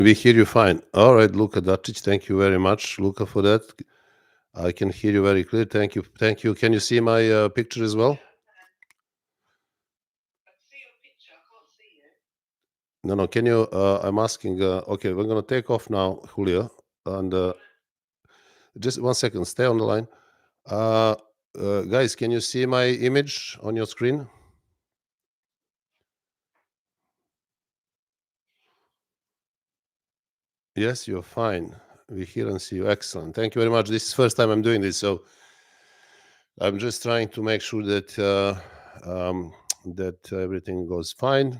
We hear you fine. All right, Luka Dacic, thank you very much, Luka, for that. I can hear you very clear. Thank you. Thank you. Can you see my picture as well? No, no. Can you? I'm asking. Okay, we're gonna take off now, Julia, and just 1 second. Stay on the line. Uh, guys, can you see my image on your screen? Yes, you're fine. We hear and see you. Excellent. Thank you very much. This is first time I'm doing this, so I'm just trying to make sure that that everything goes fine.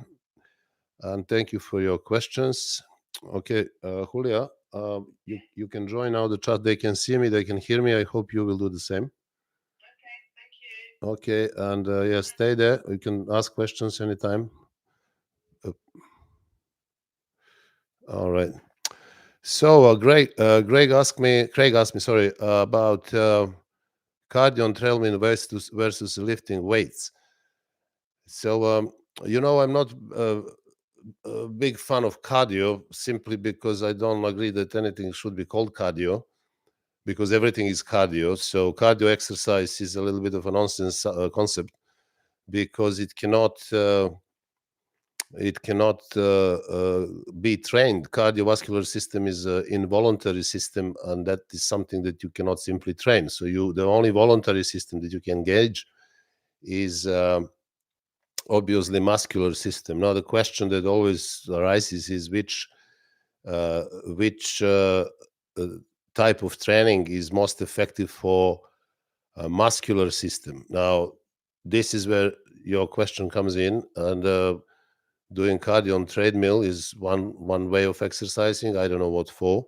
And thank you for your questions. Okay, Julia, you can join now the chat. They can see me, they can hear me. I hope you will do the same. Okay, and yeah, stay there. You can ask questions anytime. Uh, all right. So, Craig asked me, sorry, about cardio and treadmill versus lifting weights. So, I'm not a big fan of cardio simply because I don't agree that anything should be called cardio, because everything is cardio. So cardio exercise is a little bit of a nonsense concept, because it cannot be trained. Cardiovascular system is an involuntary system, and that is something that you cannot simply train. So the only voluntary system that you can engage is obviously muscular system. Now the question that always arises is which type of training is most effective for a muscular system. Now this is where your question comes in, and doing cardio on treadmill is one way of exercising. I don't know what for,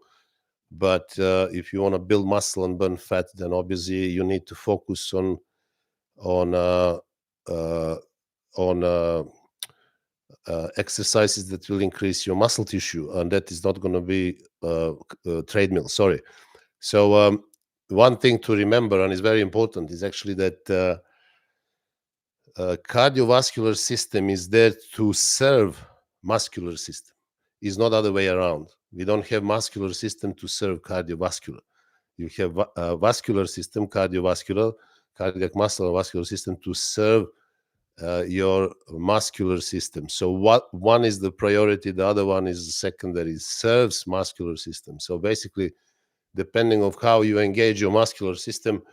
but if you want to build muscle and burn fat, then obviously you need to focus on uh, uh, on exercises that will increase your muscle tissue, and that is not going to be treadmill. Sorry. So one thing to remember, and is very important, is actually that cardiovascular system is there to serve muscular system. It's not other way around. We don't have muscular system to serve cardiovascular. You have vascular system, cardiovascular, cardiac muscle, and vascular system to serve your muscular system. So one is the priority, the other one is the secondary. It serves muscular system. So basically, depending on how you engage your muscular system,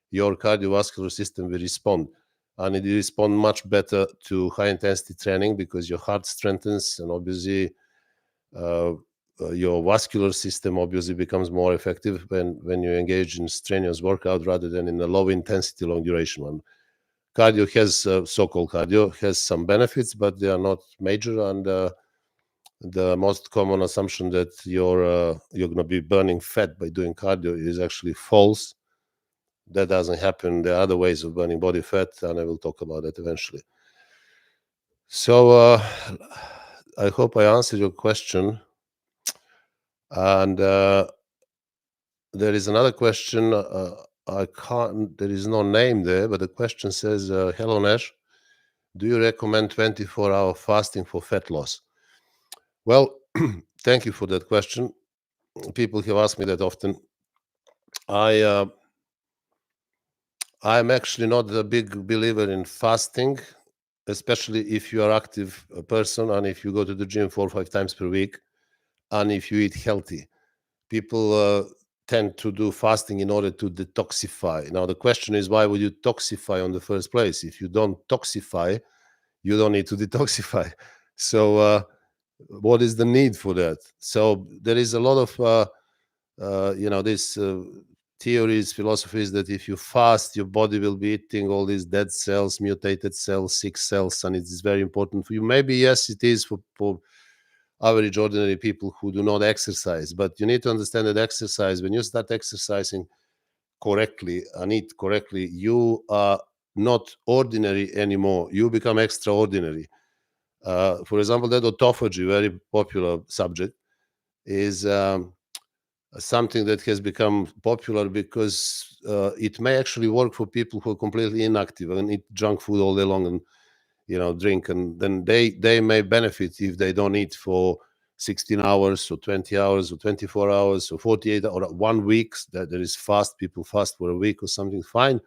your cardiovascular system will respond. And it will respond much better to high intensity training because your heart strengthens, and obviously your vascular system obviously becomes more effective when you engage in strenuous workout rather than in a low intensity, long duration one. Cardio has so-called cardio has some benefits, but they are not major. And the most common assumption that you're going to be burning fat by doing cardio is actually false. That doesn't happen. There are other ways of burning body fat, and I will talk about that eventually. So I hope I answered your question. And there is another question. I can't. There is no name there, but the question says, "Hello Nash, do you recommend 24-hour fasting for fat loss?" Well, thank you for that question. People have asked me that often. I'm actually not a big believer in fasting, especially if you are active person and if you go to the gym 4 or 5 times per week, and if you eat healthy. People tend to do fasting in order to detoxify. Now the question is, why would you toxify on the first place? If you don't toxify, you don't need to detoxify. So what is the need for that? So there is a lot of this theories, philosophies that if you fast, your body will be eating all these dead cells, mutated cells, sick cells, and it is very important for you. Maybe yes, it is for average ordinary people who do not exercise, but you need to understand that exercise, when you start exercising correctly and eat correctly, you are not ordinary anymore. You become extraordinary. For example, that autophagy, very popular subject, is something that has become popular because it may actually work for people who are completely inactive and eat junk food all day long and drink, and then they may benefit if they don't eat for 16 hours or 20 hours or 24 hours or 48 or 1 week, that there is fast, people fast for a week or something, fine,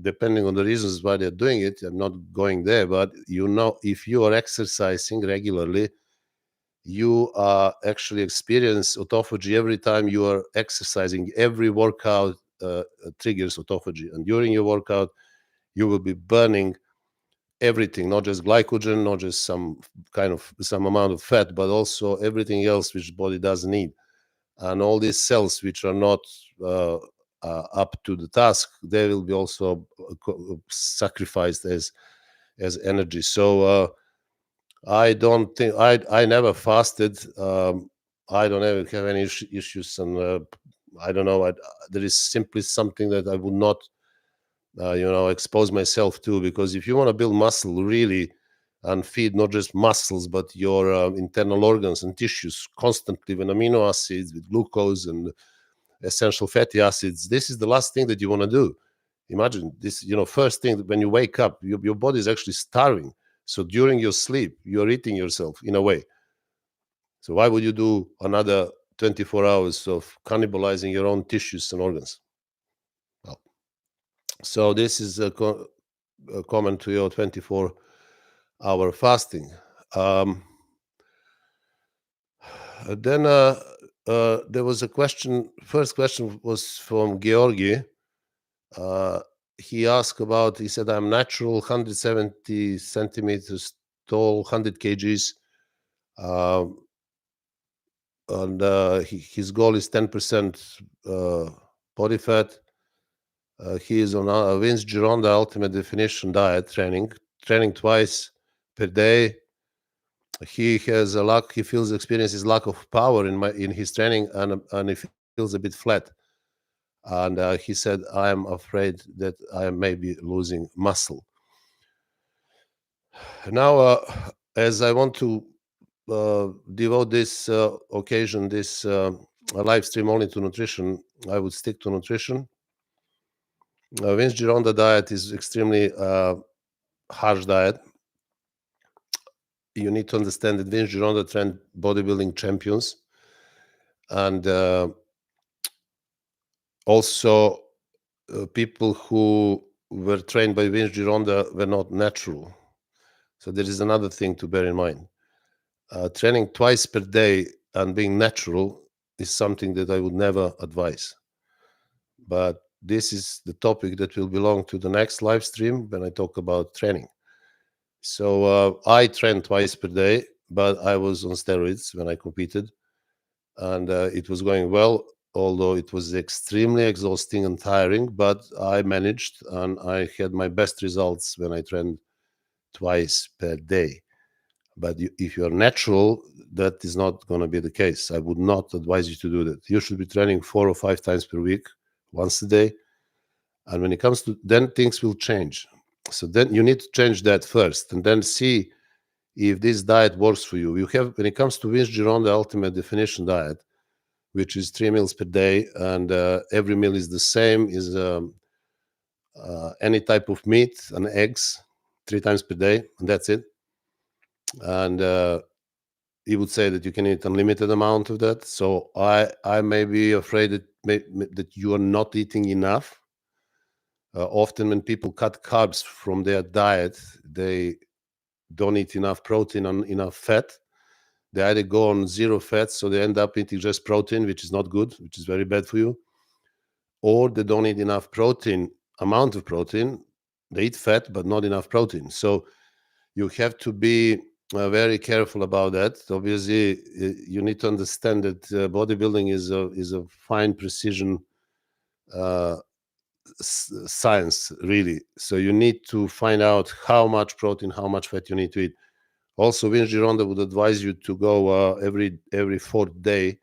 depending on the reasons why they're doing it. I'm not going there, but if you are exercising regularly, you actually experience autophagy every time you are exercising. Every workout triggers autophagy, and during your workout you will be burning everything, not just glycogen, not just some amount of fat, but also everything else which the body doesn't need. And all these cells which are not up to the task, they will be also sacrificed as energy. So I don't think I never fasted. I don't ever have any issues, and I don't know. There is simply something that I would not expose myself to, because if you want to build muscle really and feed not just muscles but your internal organs and tissues constantly with amino acids, with glucose and essential fatty acids, this is the last thing that you want to do. Imagine this, first thing, when you wake up, your body is actually starving. So during your sleep, you're eating yourself in a way. So why would you do another 24 hours of cannibalizing your own tissues and organs? Well, so this is a comment to your 24-hour fasting. Then there was a question. First question was from Georgi. He asked about, he said, I'm natural, 170 centimeters tall, 100 kgs. And his goal is 10% body fat. He is on a Vince Gironda Ultimate Definition diet, training twice per day. He has he experiences lack of power in his training, and he feels a bit flat. And he said, I am afraid that I may be losing muscle. Now, as I want to devote this occasion, this live stream only to nutrition, I would stick to nutrition. Vince Gironda diet is extremely harsh diet. You need to understand that Vince Gironda trained bodybuilding champions, and also people who were trained by Vince Gironda were not natural. So there is another thing to bear in mind. Training twice per day and being natural is something that I would never advise. But this is the topic that will belong to the next live stream when I talk about training. So I trained twice per day, but I was on steroids when I competed, and it was going well, although it was extremely exhausting and tiring, but I managed, and I had my best results when I trained twice per day. But if you're natural, that is not going to be the case. I would not advise you to do that. You should be training 4 or 5 times per week, once a day. And when it comes to, then things will change. So then you need to change that first, and then see if this diet works for you. When it comes to Vince Gironda Ultimate Definition diet, which is 3 meals per day, and every meal is the same, is any type of meat and eggs 3 times per day, and that's it. And he would say that you can eat unlimited amount of that. So I may be afraid that you are not eating enough. Often when people cut carbs from their diet, they don't eat enough protein and enough fat. They either go on zero fat, so they end up eating just protein, which is not good, which is very bad for you. Or they don't eat enough amount of protein. They eat fat, but not enough protein. So you have to be very careful about that. Obviously, you need to understand that bodybuilding is a fine precision science, really. So you need to find out how much protein, how much fat you need to eat. Also, Vince Gironda would advise you to go every fourth day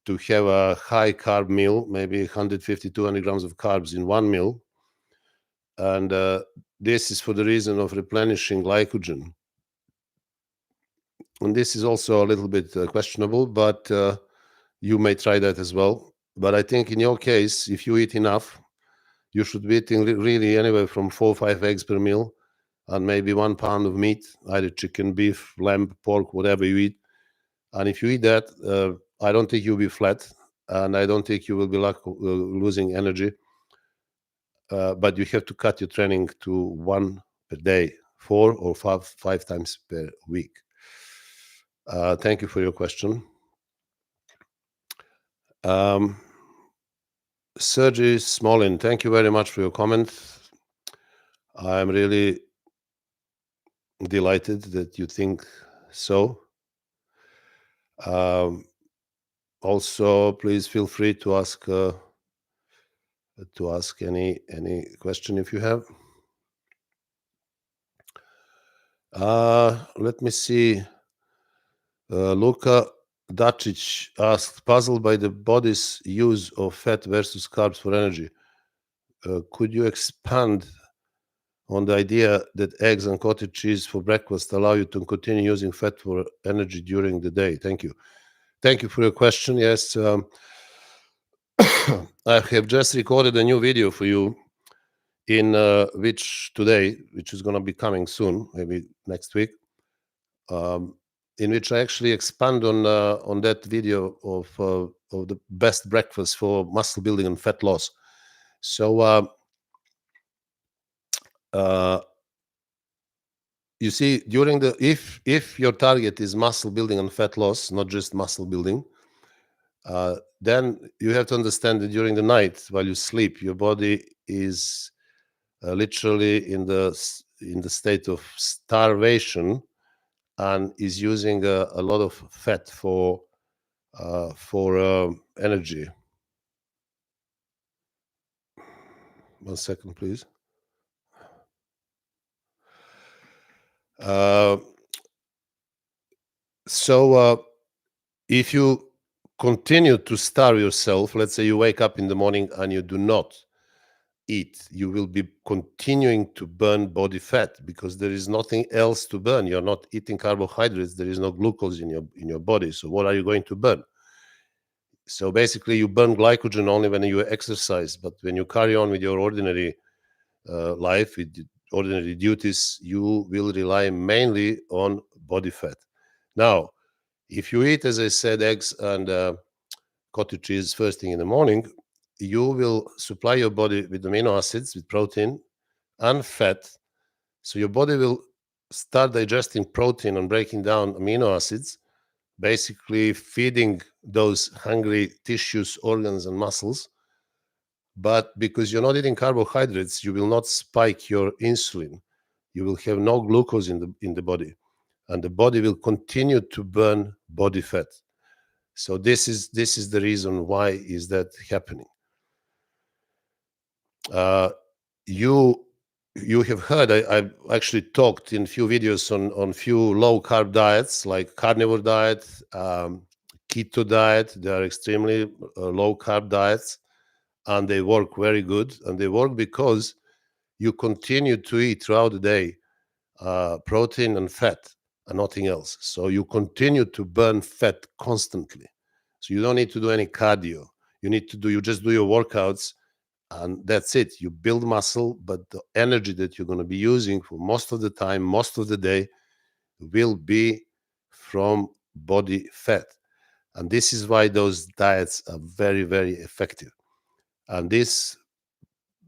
to have a high carb meal, maybe 150, 200 grams of carbs in one meal. And this is for the reason of replenishing glycogen. And this is also a little bit questionable, but you may try that as well. But I think in your case, if you eat enough, you should be eating really anywhere from 4 or 5 eggs per meal, and maybe 1 pound of meat, either chicken, beef, lamb, pork, whatever you eat. And if you eat that, I don't think you'll be flat, and I don't think you will be losing energy. But you have to cut your training to 1 per day, 4 or 5 times per week. Thank you for your question. Sergey Smolin, thank you very much for your comment. I'm really delighted that you think so. Also, please feel free to ask any question if you have. Let me see. Luka Dacic asked, puzzled by the body's use of fat versus carbs for energy. Could you expand on the idea that eggs and cottage cheese for breakfast allow you to continue using fat for energy during the day? Thank you. Thank you for your question. Yes, I have just recorded a new video for you in which is going to be coming soon, maybe next week, in which I actually expand on that video of the best breakfast for muscle building and fat loss. So you see, during the if your target is muscle building and fat loss, not just muscle building, then you have to understand that during the night while you sleep, your body is literally in the state of starvation and is using a lot of fat for energy. 1 second, please. So if you continue to starve yourself, let's say you wake up in the morning and you do not eat, you will be continuing to burn body fat because there is nothing else to burn. You're not eating carbohydrates. There is no glucose in your body. So what are you going to burn? So basically, you burn glycogen only when you exercise. But when you carry on with your ordinary life, with ordinary duties, you will rely mainly on body fat. Now, if you eat, as I said, eggs and cottage cheese first thing in the morning, you will supply your body with amino acids, with protein and fat. So your body will start digesting protein and breaking down amino acids, basically feeding those hungry tissues, organs, and muscles. But because you're not eating carbohydrates, you will not spike your insulin. You will have no glucose in the body, and the body will continue to burn body fat. So this is the reason why is that happening. You have heard I actually talked in a few videos on few low carb diets like carnivore diet, keto diet. They are extremely low carb diets, and they work very good. And they work because you continue to eat throughout the day protein and fat and nothing else. So you continue to burn fat constantly. So you don't need to do any cardio. You just do your workouts, and that's it. You build muscle, but the energy that you're going to be using for most of the time, most of the day, will be from body fat. And this is why those diets are very, very effective. And this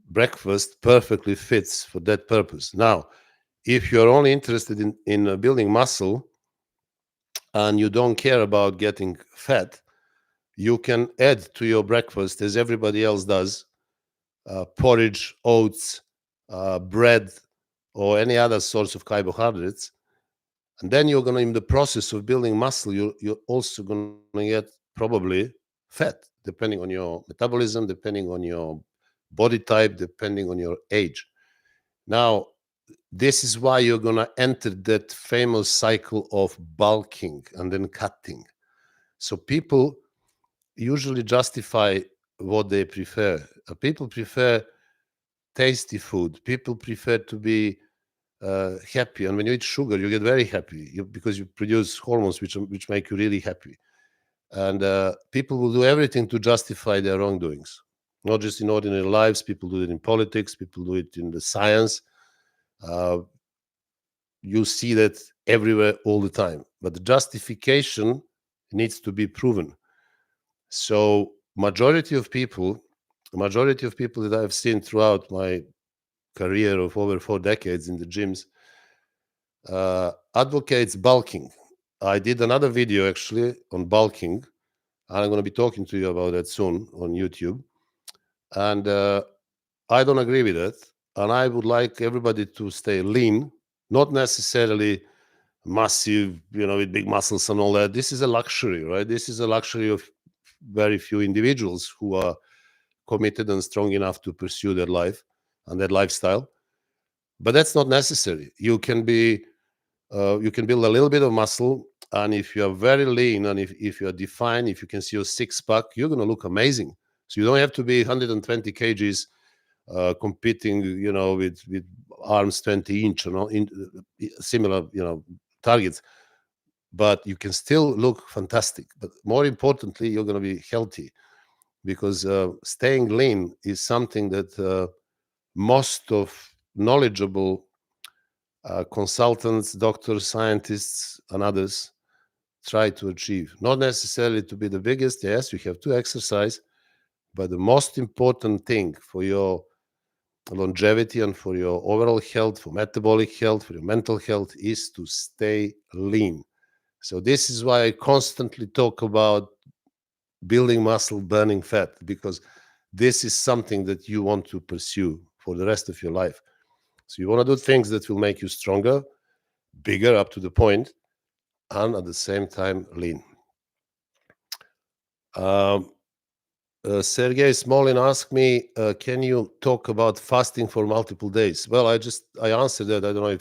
breakfast perfectly fits for that purpose. Now, if you're only interested in building muscle and you don't care about getting fat, you can add to your breakfast, as everybody else does, porridge, oats, bread, or any other source of carbohydrates. And then you're going to, in the process of building muscle, you're also going to get probably fat, depending on your metabolism, depending on your body type, depending on your age. Now, this is why you're going to enter that famous cycle of bulking and then cutting. So people usually justify what they prefer. People prefer tasty food. People prefer to be happy. And when you eat sugar, you get very happy because you produce hormones which make you really happy. And people will do everything to justify their wrongdoings, not just in ordinary lives. People do it in politics. People do it in the science. You see that everywhere all the time. But the justification needs to be proven. So majority of people that I've seen throughout my career of over 4 decades in the gyms advocates bulking. I did another video actually on bulking, and I'm going to be talking to you about that soon on YouTube. And I don't agree with it. And I would like everybody to stay lean, not necessarily massive, with big muscles and all that. This is a luxury, right? This is a luxury of very few individuals who are committed and strong enough to pursue their life and their lifestyle. But that's not necessary. You can build a little bit of muscle, and if you are very lean and if you are defined, if you can see your six-pack, you're going to look amazing. So you don't have to be 120 kgs competing, with arms 20-inch, similar, targets. But you can still look fantastic. But more importantly, you're going to be healthy, because staying lean is something that most of knowledgeable consultants, doctors, scientists, and others try to achieve. Not necessarily to be the biggest. Yes, you have to exercise, but the most important thing for your longevity and for your overall health, for metabolic health, for your mental health, is to stay lean. So this is why I constantly talk about building muscle, burning fat, because this is something that you want to pursue for the rest of your life. So you want to do things that will make you stronger, bigger up to the point, and at the same time lean. Sergey Smolin asked me, can you talk about fasting for multiple days? Well, I answered that. I don't know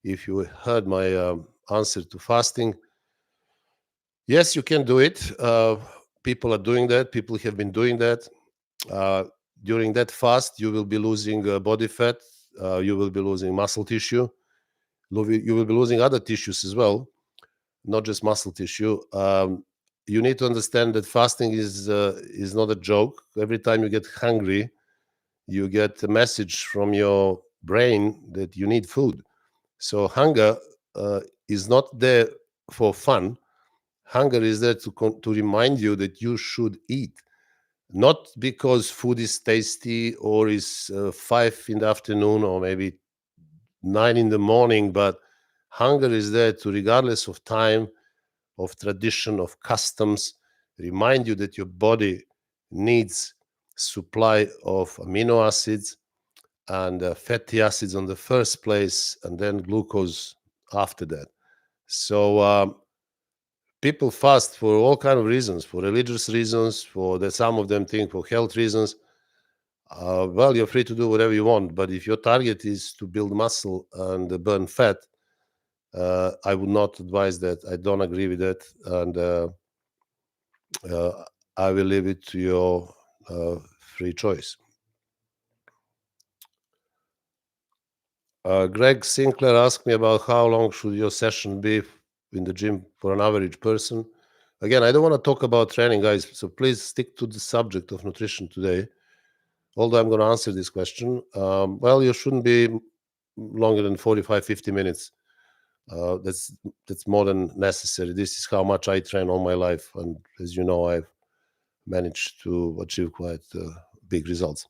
if you heard my answer to fasting. Yes, you can do it. People are doing that. People have been doing that. During that fast, you will be losing body fat. You will be losing muscle tissue. You will be losing other tissues as well, not just muscle tissue. You need to understand that fasting is not a joke. Every time you get hungry, you get a message from your brain that you need food. So hunger is not there for fun. Hunger is there to remind you that you should eat, not because food is tasty or is 5 in the afternoon or maybe 9 in the morning, but hunger is there to, regardless of time, of tradition, of customs, remind you that your body needs supply of amino acids and fatty acids on the first place, and then glucose after that. So people fast for all kind of reasons, for religious reasons, some of them think for health reasons. Well, you're free to do whatever you want, but if your target is to build muscle and burn fat, I would not advise that. I don't agree with that, and I will leave it to your free choice. Greg Sinclair asked me about how long should your session be in the gym for an average person. Again, I don't want to talk about training, guys, so please stick to the subject of nutrition today. Although I'm going to answer this question, well, you shouldn't be longer than 45, 50 minutes. That's more than necessary. This is how much I train all my life, and as you know, I've managed to achieve quite big results.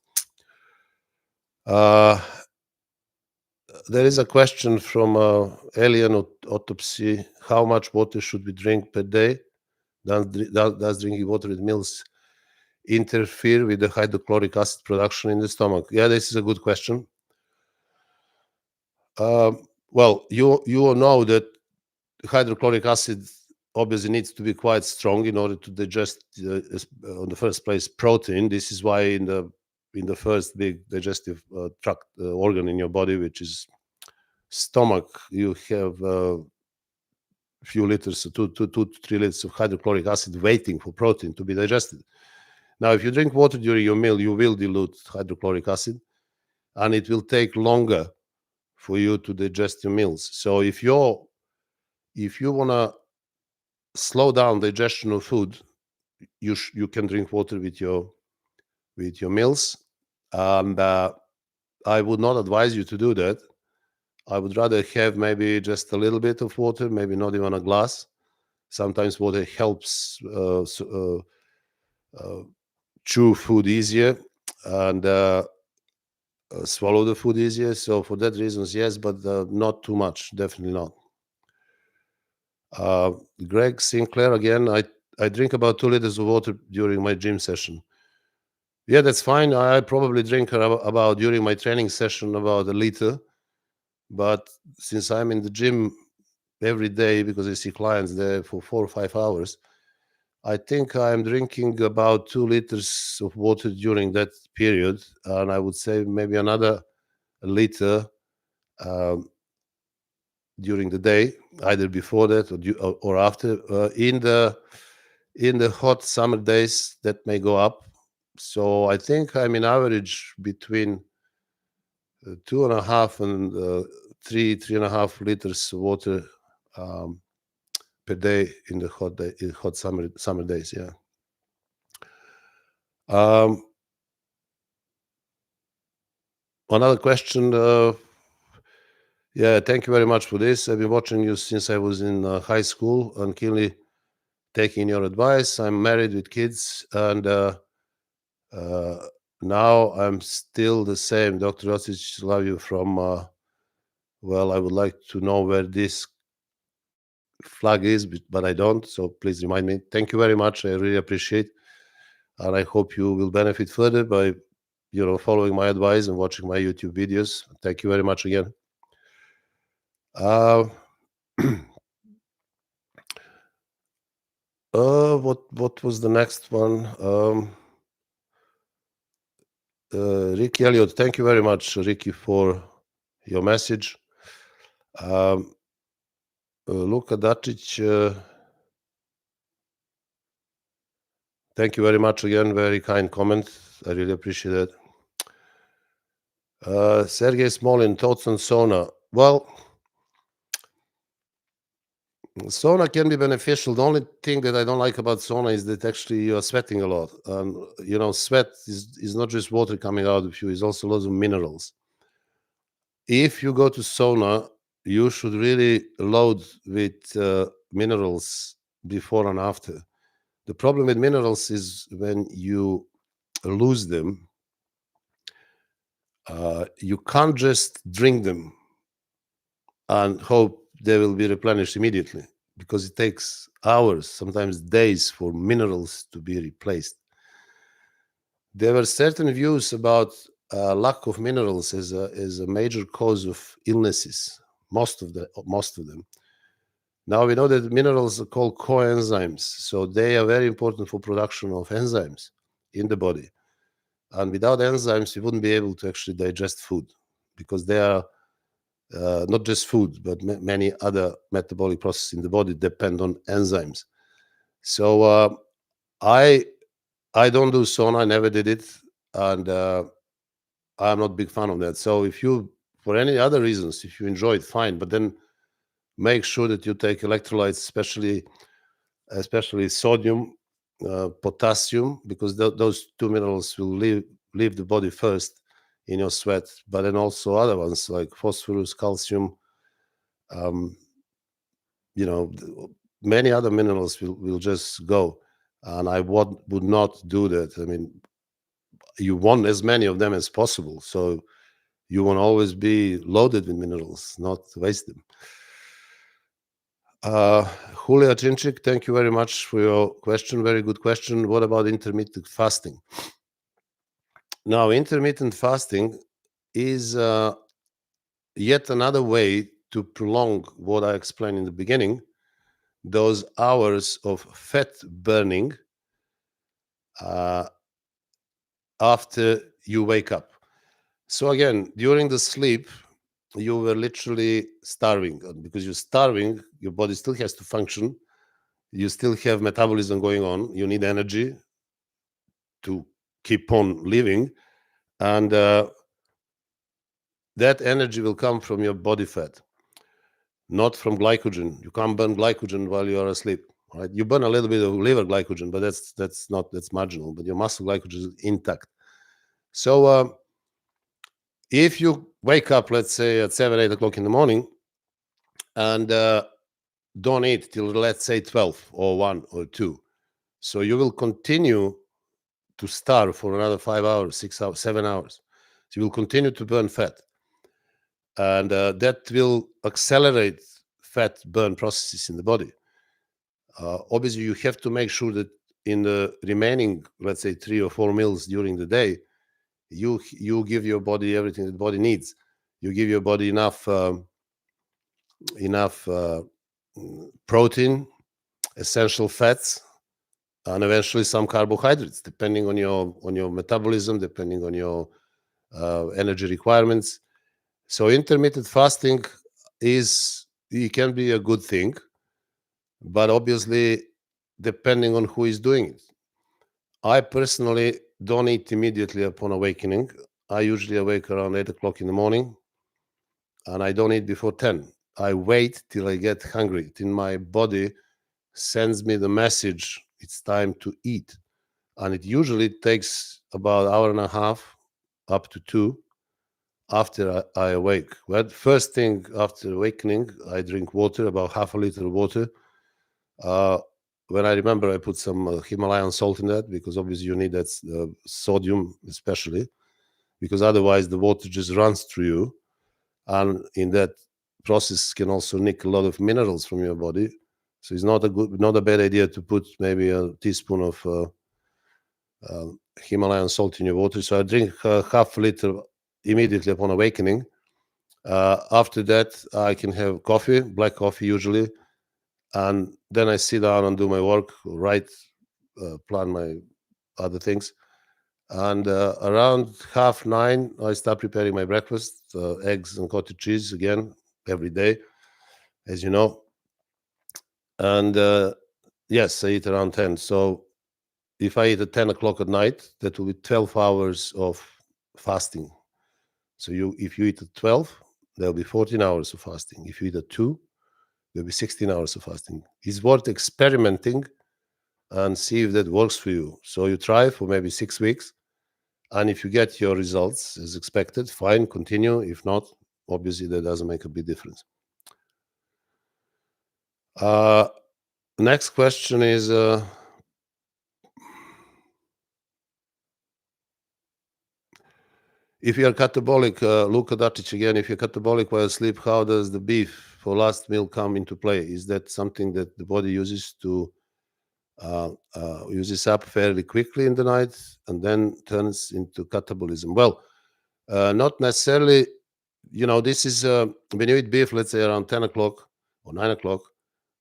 There is a question from Alien Autopsy. How much water should we drink per day? Does drinking water with meals interfere with the hydrochloric acid production in the stomach? Yeah, this is a good question. Well, you know that hydrochloric acid obviously needs to be quite strong in order to digest, on the first place, protein. This is why in the first big digestive tract organ in your body, which is stomach, you have a few liters, 2 to 3 liters of hydrochloric acid waiting for protein to be digested. Now, if you drink water during your meal, you will dilute hydrochloric acid, and it will take longer for you to digest your meals. So if you want to slow down digestion of food, you can drink water with your meals, and I would not advise you to do that. I would rather have maybe just a little bit of water, maybe not even a glass, Sometimes water helps chew food easier and swallow the food easier. So for that reasons, yes, but not too much. Definitely not. Greg Sinclair again. I drink about 2 liters of water during my gym session. Yeah, that's fine. I probably drink about during my training session about a liter. But since I'm in the gym every day because I see clients there for 4 or 5 hours, I think I'm drinking about 2 liters of water during that period, and I would say maybe another liter during the day, either before that or after. In the hot summer days, that may go up. So I think I'm in average between 2.5 and 3.5 liters of water per day in the hot summer days. Yeah. Another question. Yeah, thank you very much for this. I've been watching you since I was in high school and keenly taking your advice. I'm married with kids, and now I'm still the same. Dr. Jocic, love you from. Well, I would like to know where this flag is, but I don't. So please remind me. Thank you very much. I really appreciate, and I hope you will benefit further by, following my advice and watching my YouTube videos. Thank you very much again. What was the next one? Ricky Elliott, thank you very much, Ricky, for your message. Luka Dacic, thank you very much again. Very kind comment. I really appreciate it. Sergey Smolin, thoughts on sauna? Well, sauna can be beneficial. The only thing that I don't like about sauna is that actually you are sweating a lot. Sweat is not just water coming out of you, it's also lots of minerals. If you go to sauna, you should really load with minerals before and after. The problem with minerals is when you lose them, you can't just drink them and hope they will be replenished immediately, because it takes hours, sometimes days, for minerals to be replaced. There were certain views about lack of minerals as a major cause of illnesses, most of them. Now we know that minerals are called coenzymes, so they are very important for production of enzymes in the body. And without enzymes, you wouldn't be able to actually digest food, because they are not just food, but many other metabolic processes in the body depend on enzymes. So I don't do sauna. I never did it, and I'm not a big fan of that. So if you, for any other reasons, if you enjoy it, fine. But then make sure that you take electrolytes, especially sodium, potassium, because those two minerals will leave the body first in your sweat, but then also other ones like phosphorus, calcium, many other minerals will just go. And I would not do that. I mean, you want as many of them as possible, so you want to always be loaded with minerals, not waste them. Julia Chinchik, thank you very much for your question. Very good question. What about intermittent fasting? Now, intermittent fasting is yet another way to prolong what I explained in the beginning, those hours of fat burning after you wake up. So again, during the sleep, you were literally starving. Because you're starving, your body still has to function. You still have metabolism going on. You need energy to keep on living. And that energy will come from your body fat, not from glycogen. You can't burn glycogen while you are asleep. Right? You burn a little bit of liver glycogen, but that's marginal. But your muscle glycogen is intact. So if you wake up, let's say at 7, 8 o'clock in the morning, and don't eat till, let's say, 12 or 1 or 2. So you will continue to starve for another 5 hours, 6 hours, 7 hours. So you will continue to burn fat. And that will accelerate fat burn processes in the body. Obviously, you have to make sure that in the remaining, let's say, 3 or 4 meals during the day, you give your body everything the body needs. You give your body enough protein, essential fats, and eventually some carbohydrates, depending on your metabolism, depending on your energy requirements. So intermittent fasting it can be a good thing, but obviously depending on who is doing it. I personally don't eat immediately upon awakening. I usually awake around 8 o'clock in the morning, and I don't eat before 10. I wait till I get hungry, till my body sends me the message it's time to eat. And it usually takes about an hour and a half up to 2 after I awake. Well, first thing after awakening, I drink water, about half a liter of water. When I remember, I put some Himalayan salt in that, because obviously you need that sodium, especially, because otherwise the water just runs through you, and in that process can also nick a lot of minerals from your body. So it's not a bad idea to put maybe a teaspoon of Himalayan salt in your water. So I drink half a liter immediately upon awakening. After that, I can have coffee, black coffee usually, and then I sit down and do my work, write, plan my other things. And around 9:30, I start preparing my breakfast, eggs and cottage cheese again every day, as you know. And yes, I eat around 10. So if I eat at 10 o'clock at night, that will be 12 hours of fasting. So if you eat at 12, there'll be 14 hours of fasting. If you eat at 2, there'll be 16 hours of fasting. It's worth experimenting and see if that works for you. So you try for maybe 6 weeks. And if you get your results as expected, fine, continue. If not, obviously that doesn't make a big difference. Next question is, if you are catabolic, Luka Dacic again, if you're catabolic while asleep, how does the beef for last meal come into play? Is that something that the body uses uses up fairly quickly in the night and then turns into catabolism? Well, not necessarily. This is when you eat beef, let's say around 10 o'clock or 9 o'clock,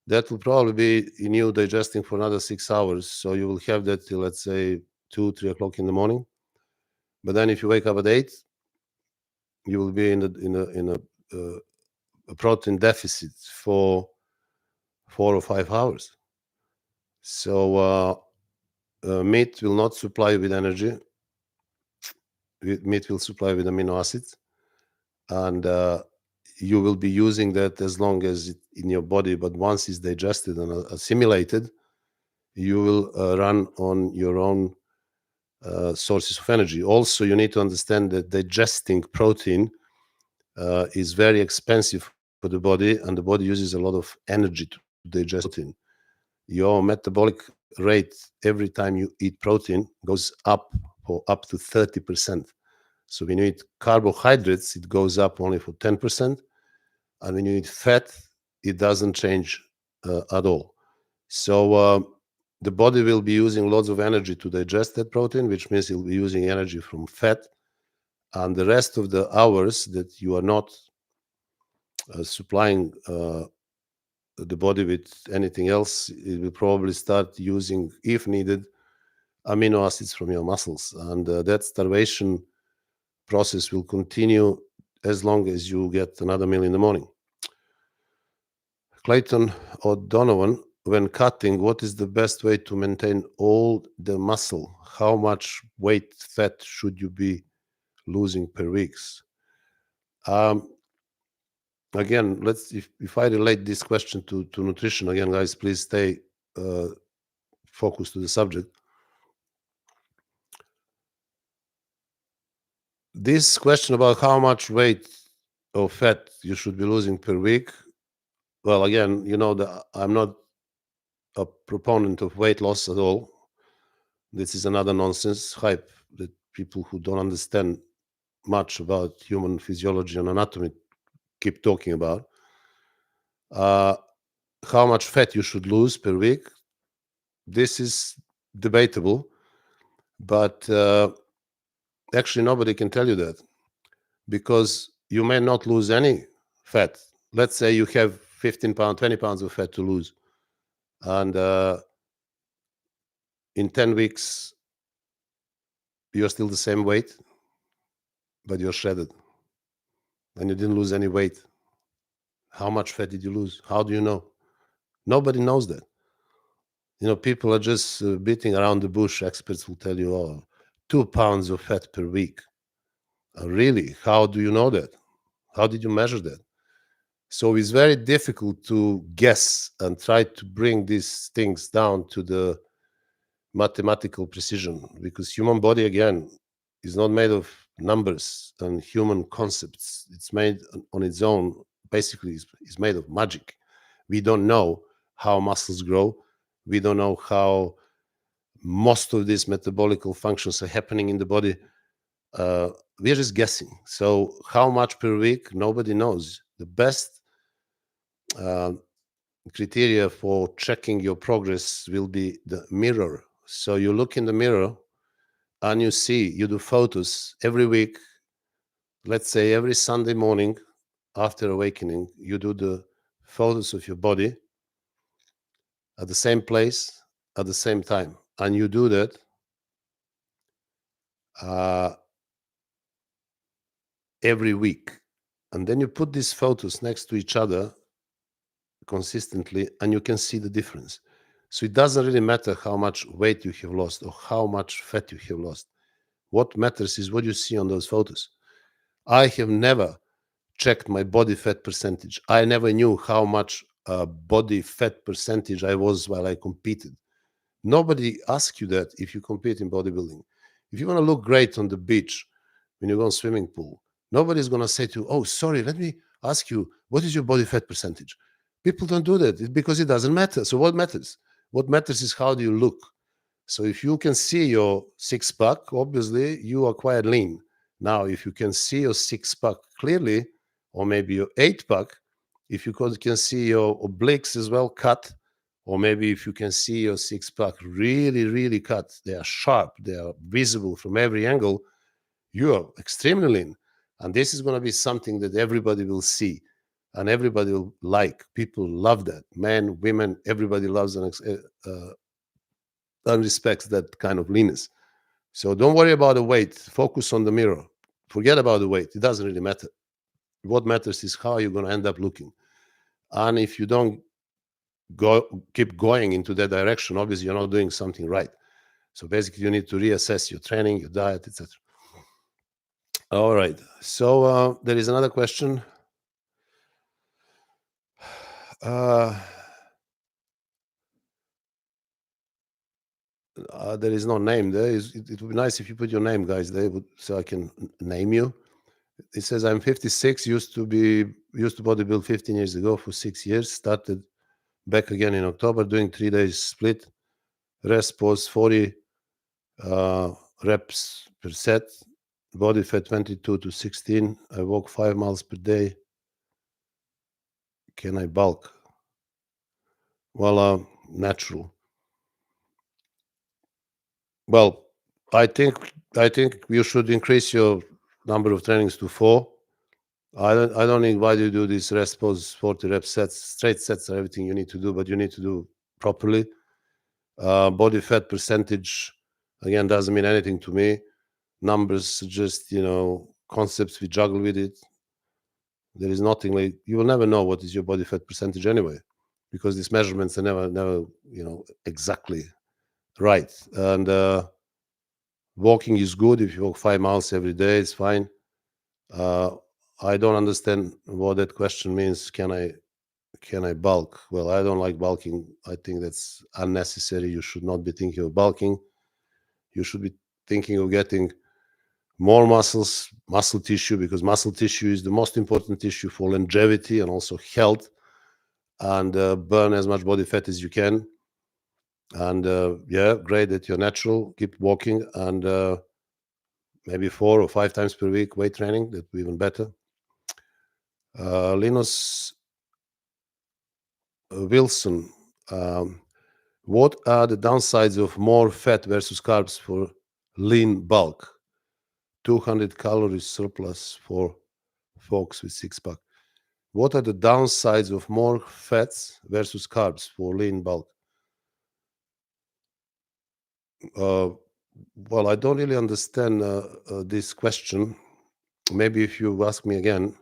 that will probably be in you digesting for another 6 hours. So you will have that till, let's say, 2, 3 o'clock in the morning. But then if you wake up at 8, you will be in a protein deficit for 4 or 5 hours. So meat will not supply you with energy. Meat will supply with amino acids, and you will be using that as long as in your body. But once it's digested and assimilated, you will run on your own sources of energy. Also, you need to understand that digesting protein is very expensive for the body, and the body uses a lot of energy to digest protein. Your metabolic rate every time you eat protein goes up for up to 30%. So when you eat carbohydrates, it goes up only for 10%. And when you eat fat, it doesn't change at all. So the body will be using lots of energy to digest that protein, which means you'll be using energy from fat. And the rest of the hours that you are not supplying the body with anything else, it will probably start using, if needed, amino acids from your muscles. And that starvation process will continue as long as you get another meal in the morning. Clayton O'Donovan, when cutting, what is the best way to maintain all the muscle? How much weight fat should you be losing per week? Again, if I relate this question to nutrition, again, guys, please stay focused to the subject. This question about how much weight or fat you should be losing per week Well, again, that I'm not a proponent of weight loss at all. This is another nonsense hype that people who don't understand much about human physiology and anatomy keep talking about. Uh, how much fat you should lose per week, this is debatable, but actually nobody can tell you that, because you may not lose any fat. Let's say you have 15 pounds, 20 pounds of fat to lose, and in 10 weeks you're still the same weight, but you're shredded and you didn't lose any weight. How much fat did you lose? How do you know? Nobody knows that. People are just beating around the bush. Experts will tell you, oh, 2 pounds of fat per week. Really? How do you know that? How did you measure that? So it's very difficult to guess and try to bring these things down to the mathematical precision, because human body, again, is not made of numbers and human concepts. It's made on its own. Basically, it's made of magic. We don't know how muscles grow. We don't know how most of these metabolical functions are happening in the body. We're just guessing. So how much per week, nobody knows. The best criteria for checking your progress will be the mirror. So you look in the mirror and you do photos every week. Let's say every Sunday morning after awakening, you do the photos of your body at the same place at the same time. And you do that every week. And then you put these photos next to each other consistently, and you can see the difference. So it doesn't really matter how much weight you have lost or how much fat you have lost. What matters is what you see on those photos. I have never checked my body fat percentage. I never knew how much body fat percentage I was while I competed. Nobody asks you that if you compete in bodybuilding. If you want to look great on the beach when you go in swimming pool, nobody's going to say to you, oh, sorry, let me ask you, what is your body fat percentage? People don't do that because it doesn't matter. So what matters? What matters is how do you look. So if you can see your six pack, obviously you are quite lean. Now, if you can see your six pack clearly, or maybe your eight pack, if you can see your obliques as well cut, or maybe if you can see your six pack really, really cut, they are sharp, they are visible from every angle, you are extremely lean. And this is going to be something that everybody will see and everybody will like. People love that. Men, women, everybody loves and respects that kind of leanness. So don't worry about the weight. Focus on the mirror. Forget about the weight. It doesn't really matter. What matters is how you're going to end up looking. And if you don't keep going into that direction, obviously you're not doing something right. So basically you need to reassess your training, your diet, etc. All right. So there is another question. There is no name there. It would be nice if you put your name, guys, there, so I can name you. It says, I'm 56, used to bodybuild 15 years ago for 6 years, started back again in October, doing 3 days split, rest pause 40 reps per set, body fat 22 to 16. I walk 5 miles per day. Can I bulk? Well, natural. Well, I think you should increase your number of trainings to 4. I don't think why you do this rest pause 40 rep sets. Straight sets are everything you need to do, but you need to do properly. Body fat percentage, again, doesn't mean anything to me. Numbers suggest, concepts, we juggle with it. There is nothing like, you will never know what is your body fat percentage anyway, because these measurements are never, exactly right. And walking is good. If you walk 5 miles every day, it's fine. I don't understand what that question means. Can I bulk? Well, I don't like bulking. I think that's unnecessary. You should not be thinking of bulking. You should be thinking of getting more muscle tissue, because muscle tissue is the most important tissue for longevity and also health. and burn as much body fat as you can. And yeah, great that you're natural. Keep walking, and maybe 4 or 5 times per week weight training. That would be even better. Linus Wilson, what are the downsides of more fat versus carbs for lean bulk? 200 calories surplus for folks with six-pack. What are the downsides of more fats versus carbs for lean bulk? Well, I don't really understand this question. Maybe if you ask me again.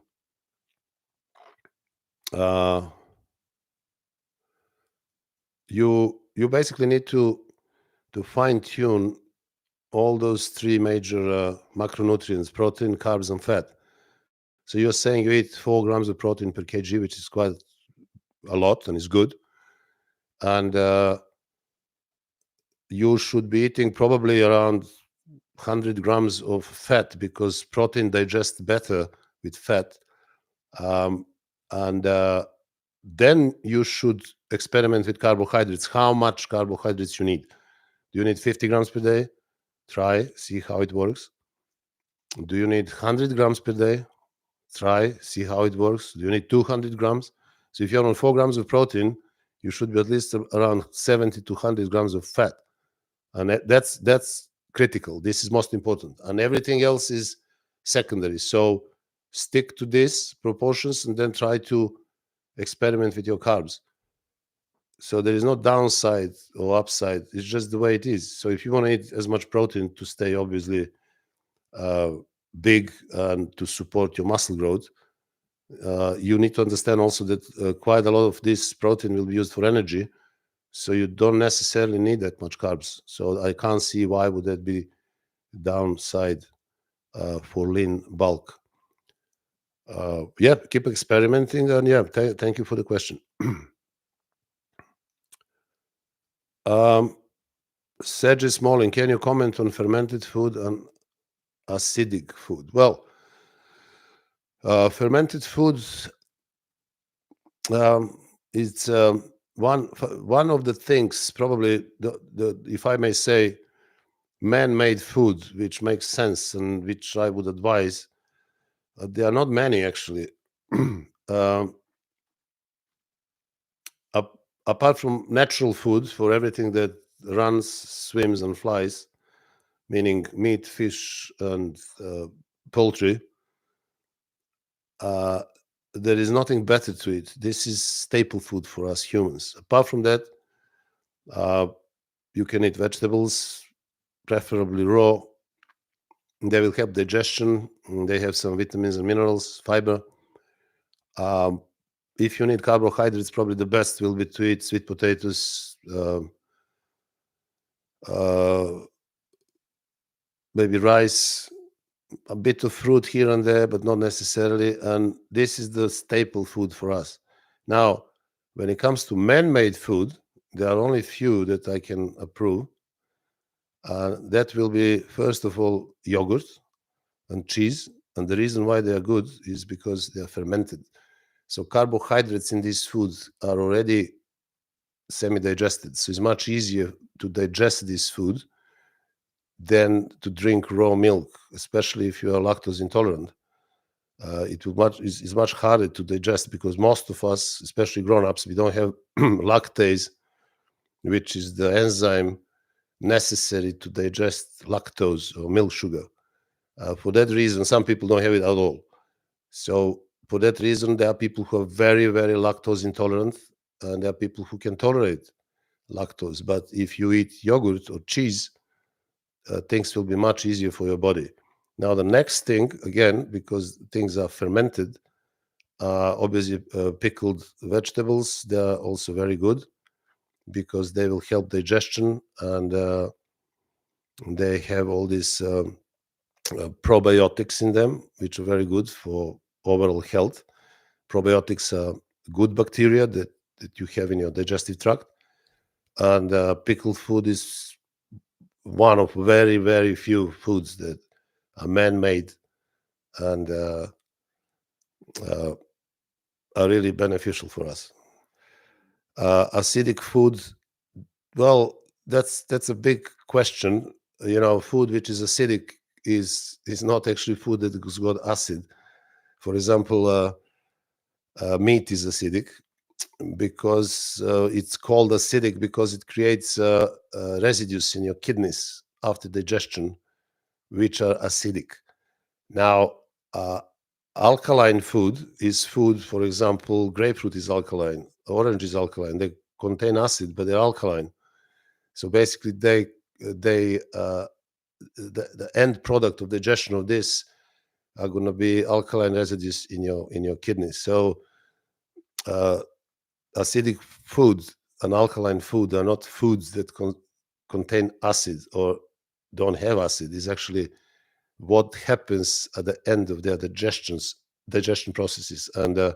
You basically need to fine tune all those three major macronutrients: protein, carbs, and fat. So you're saying you eat 4 grams of protein per kg, which is quite a lot and is good. And you should be eating probably around 100 grams of fat, because protein digests better with fat. And then you should experiment with carbohydrates. How much carbohydrates you need? Do you need 50 grams per day? Try, see how it works. Do you need 100 grams per day? Try, see how it works. Do you need 200 grams? So if you're on 4 grams of protein, you should be at least around 70 to 100 grams of fat. And that's critical. This is most important. And everything else is secondary. So stick to these proportions and then try to experiment with your carbs. So there is no downside or upside. It's just the way it is. So if you want to eat as much protein to stay obviously big and to support your muscle growth, you need to understand also that quite a lot of this protein will be used for energy. So you don't necessarily need that much carbs. So I can't see why would that be downside for lean bulk. Yeah, keep experimenting. And yeah, thank you for the question. Sergey Smalling, can you comment on fermented food and acidic food? Well, fermented foods, it's one of the things, probably the if I may say, man-made food, which makes sense and which I would advise. There are not many actually. Apart from natural food for everything that runs, swims, and flies, meaning meat, fish, and poultry, there is nothing better to it. This is staple food for us humans. Apart from that, you can eat vegetables, preferably raw. They will help digestion. They have some vitamins and minerals, fiber. If you need carbohydrates, probably the best will be to eat sweet potatoes, maybe rice, a bit of fruit here and there, but not necessarily. And this is the staple food for us. Now, when it comes to man-made food, there are only few that I can approve. That will be, first of all, yogurt and cheese. And the reason why they are good is because they are fermented. So carbohydrates in these foods are already semi-digested. So it's much easier to digest this food than to drink raw milk, especially if you are lactose intolerant. It's much harder to digest, because most of us, especially grown-ups, we don't have lactase, which is the enzyme necessary to digest lactose or milk sugar. For that reason, some people don't have it at all. So for that reason, there are people who are very, very lactose intolerant, and there are people who can tolerate lactose. But if you eat yogurt or cheese, things will be much easier for your body. Now, the next thing, again, because things are fermented, obviously pickled vegetables, they are also very good because they will help digestion, and they have all these probiotics in them, which are very good for overall health. Probiotics are good bacteria that you have in your digestive tract. And pickled food is one of very, very few foods that are man-made and are really beneficial for us. Acidic food, well, that's a big question. Food which is acidic is not actually food that has got acid. For example, meat is acidic because it's called acidic because it creates residues in your kidneys after digestion, which are acidic. Now, uh, alkaline food is food, for example, grapefruit is alkaline, orange is alkaline. They contain acid, but they're alkaline. So basically, the end product of digestion of this are going to be alkaline residues in your kidneys. So uh, acidic food and alkaline food are not foods that contain acid or don't have acid. It's actually what happens at the end of their digestion processes, and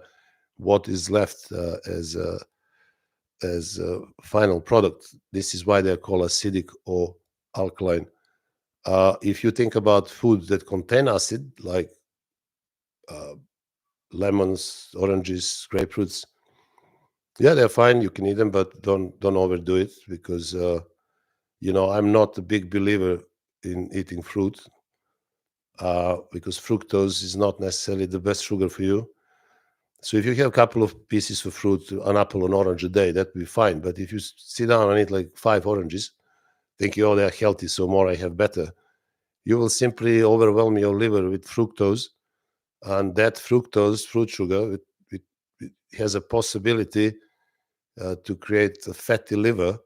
what is left as a final product. This is why they're called acidic or alkaline. If you think about foods that contain acid, like uh, lemons, oranges, grapefruits, yeah, they're fine. You can eat them, but don't overdo it, because I'm not a big believer in eating fruit, because fructose is not necessarily the best sugar for you. So if you have a couple of pieces of fruit, an apple, an orange a day, that'd be fine. But if you sit down and eat like 5 oranges, thinking, oh, they're healthy, so more I have better, you will simply overwhelm your liver with fructose, and that fructose, fruit sugar, it has a possibility to create a fatty liver,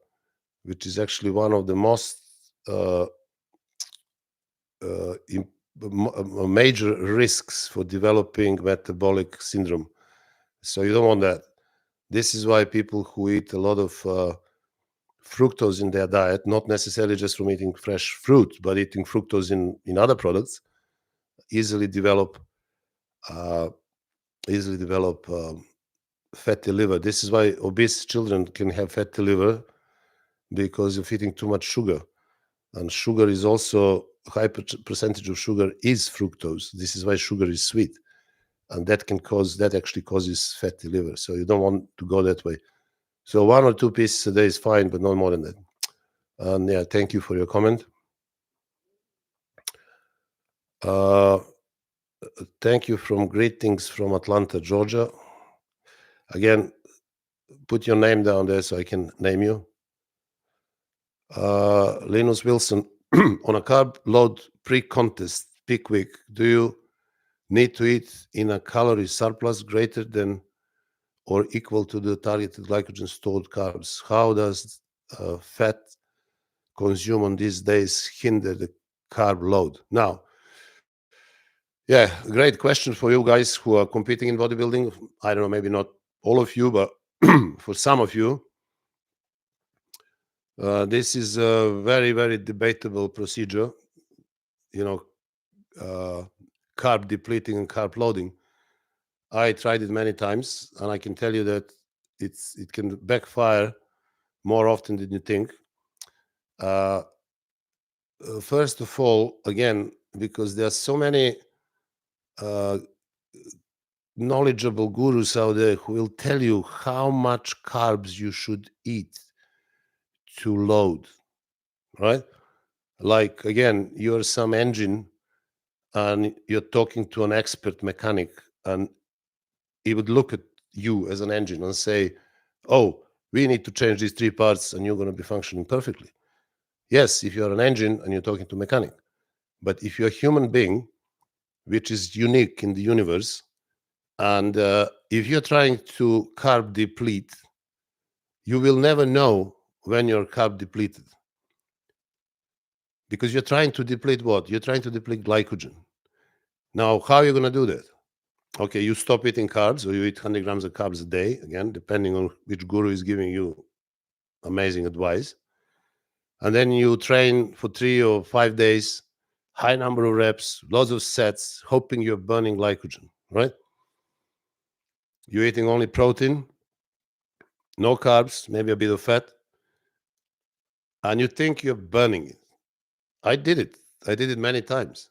which is actually one of the most major risks for developing metabolic syndrome. So you don't want that. This is why people who eat a lot of fructose in their diet, not necessarily just from eating fresh fruit, but eating fructose in other products, easily develop fatty liver. This is why obese children can have fatty liver, because of eating too much sugar. And sugar is also, high percentage of sugar is fructose. This is why sugar is sweet. And that actually causes fatty liver. So you don't want to go that way. So 1 or 2 pieces a day is fine, but not more than that. And yeah, thank you for your comment. Thank you from greetings from Atlanta, Georgia. Again, put your name down there so I can name you. Linus Wilson, on a carb load pre-contest peak week, do you need to eat in a calorie surplus greater than or equal to the targeted glycogen stored carbs? How does fat consumed on these days hinder the carb load? Now, yeah, great question for you guys who are competing in bodybuilding. I don't know, maybe not all of you, but for some of you, this is a very, very debatable procedure. Carb depleting and carb loading. I tried it many times, and I can tell you that it can backfire more often than you think. First of all, again, because there are so many knowledgeable gurus out there who will tell you how much carbs you should eat to load, right? Like, again, you're some engine and you're talking to an expert mechanic, and he would look at you as an engine and say, oh, we need to change these 3 parts and you're going to be functioning perfectly. Yes, if you're an engine and you're talking to a mechanic. But if you're a human being, which is unique in the universe, and if you're trying to carb deplete, you will never know when you're carb depleted, because you're trying to deplete what? You're trying to deplete glycogen. Now, how are you going to do that? Okay, you stop eating carbs, or you eat 100 grams of carbs a day, again, depending on which guru is giving you amazing advice. And then you train for 3 or 5 days, high number of reps, lots of sets, hoping you're burning glycogen, right? You're eating only protein, no carbs, maybe a bit of fat, and you think you're burning it. I did it many times.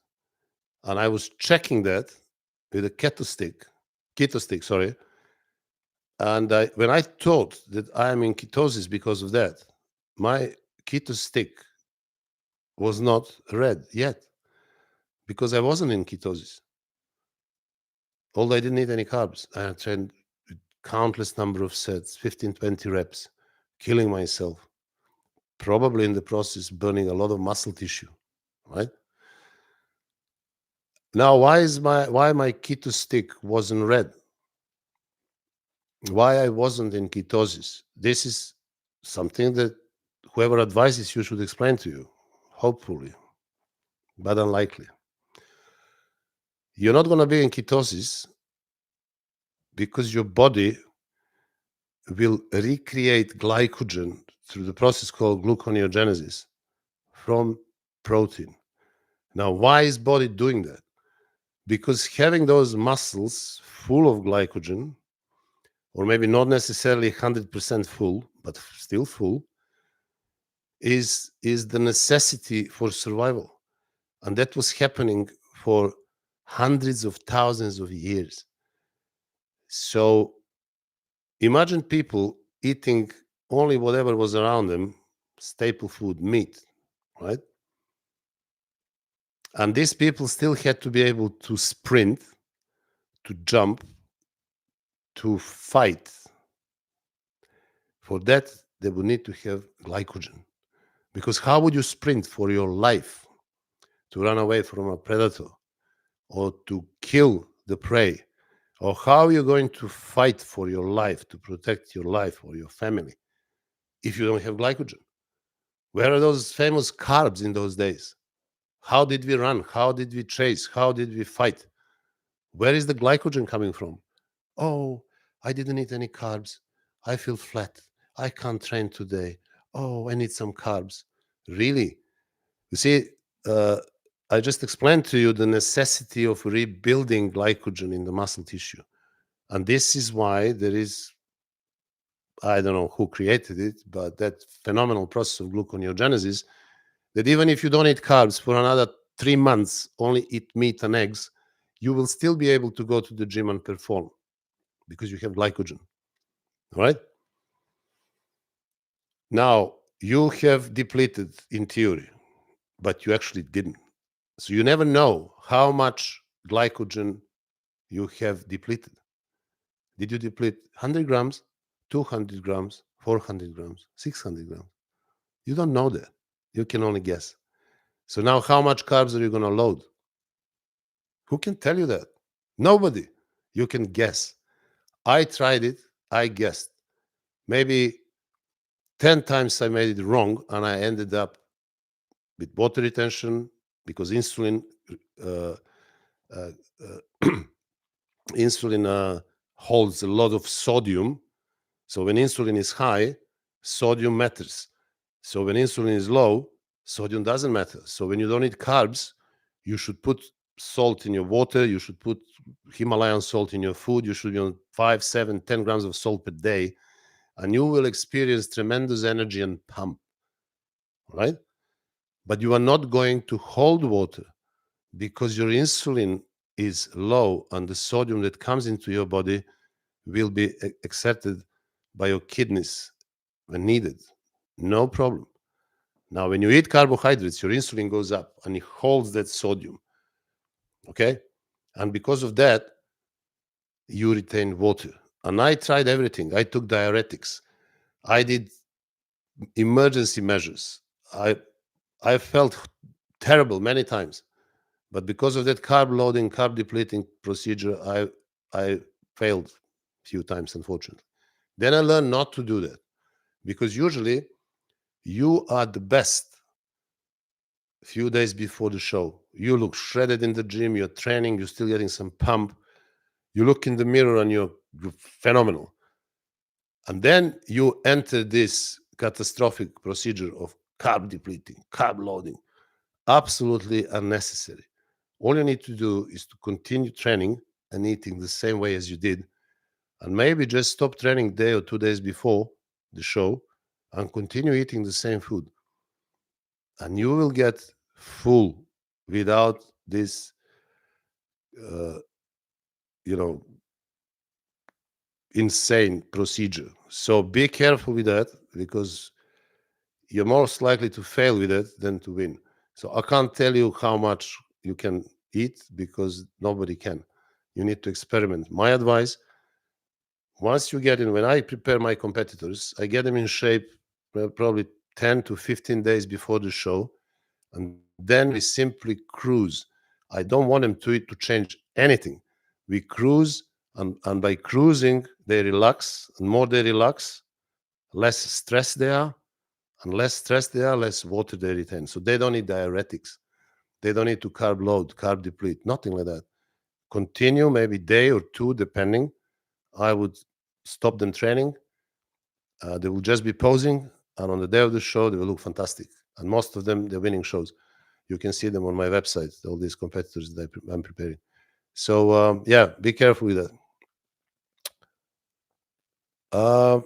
And I was checking that with a keto stick, sorry. And when I thought that I am in ketosis because of that, my keto stick was not red yet because I wasn't in ketosis. Although I didn't eat any carbs. I had trained countless number of sets, 15, 20 reps, killing myself, probably in the process burning a lot of muscle tissue, right? Now, why my keto stick wasn't red? Why I wasn't in ketosis? This is something that whoever advises you should explain to you, hopefully, but unlikely. You're not going to be in ketosis because your body will recreate glycogen through the process called gluconeogenesis from protein. Now, why is body doing that? Because having those muscles full of glycogen, or maybe not necessarily 100% full, but still full, is the necessity for survival. And that was happening for hundreds of thousands of years. So imagine people eating only whatever was around them, staple food, meat, right? And these people still had to be able to sprint, to jump, to fight. For that, they would need to have glycogen. Because how would you sprint for your life to run away from a predator or to kill the prey? Or how are you going to fight for your life, to protect your life or your family if you don't have glycogen? Where are those famous carbs in those days? How did we run? How did we chase? How did we fight? Where is the glycogen coming from? Oh, I didn't eat any carbs. I feel flat. I can't train today. Oh, I need some carbs. Really? You see, uh, I just explained to you the necessity of rebuilding glycogen in the muscle tissue. And this is why there is, I don't know who created it, but that phenomenal process of gluconeogenesis, that even if you don't eat carbs for another 3 months, only eat meat and eggs, you will still be able to go to the gym and perform because you have glycogen, right? Now, you have depleted in theory, but you actually didn't. So you never know how much glycogen you have depleted. Did you deplete 100 grams, 200 grams, 400 grams, 600 grams? You don't know that. You can only guess. So now how much carbs are you going to load? Who can tell you that? Nobody. You can guess. I tried it. I guessed. Maybe 10 times I made it wrong and I ended up with water retention because insulin uh, uh, insulin holds a lot of sodium. So when insulin is high, sodium matters. So when insulin is low, sodium doesn't matter. So when you don't eat carbs, you should put salt in your water. You should put Himalayan salt in your food. You should be on 5, 7, 10 grams of salt per day, and you will experience tremendous energy and pump, right? But you are not going to hold water because your insulin is low and the sodium that comes into your body will be exerted by your kidneys when needed. No problem. Now, when you eat carbohydrates, your insulin goes up and it holds that sodium. Okay? And because of that, you retain water. And I tried everything. I took diuretics. I did emergency measures. I felt terrible many times. But because of that carb loading, carb depleting procedure, I failed a few times, unfortunately. Then I learned not to do that because usually you are the best a few days before the show. You look shredded in the gym, you're training, you're still getting some pump. You look in the mirror and you're phenomenal. And then you enter this catastrophic procedure of carb depleting, carb loading. Absolutely unnecessary. All you need to do is to continue training and eating the same way as you did, and maybe just stop training day or 2 days before the show and continue eating the same food. And you will get full without this, uh, you know, insane procedure. So be careful with that, because you're most likely to fail with it than to win. So I can't tell you how much you can eat, because nobody can. You need to experiment. My advice, once you get in, when I prepare my competitors, I get them in shape probably 10 to 15 days before the show, and then we simply cruise. I don't want them to change anything. We cruise, and by cruising, they relax, and more they relax, less stress they are, and less stress they are, less water they retain. So they don't need diuretics. They don't need to carb load, carb deplete, nothing like that. Continue maybe day or two, depending. I would stop them training. They will just be posing, and on the day of the show, they will look fantastic. And most of them, they're winning shows. You can see them on my website, all these competitors that I'm preparing. So, yeah, be careful with that. Uh,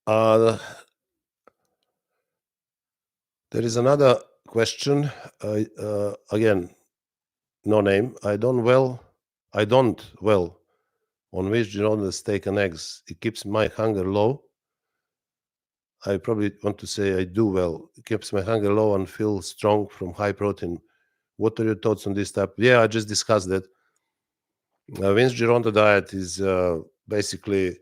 uh, there is another question. Again, no name. I don't well on which Gironda steak and eggs. It keeps my hunger low. I probably want to say I do well. It keeps my hunger low and feel strong from high protein. What are your thoughts on this type? Yeah, I just discussed that. Vince Gironda diet is basically,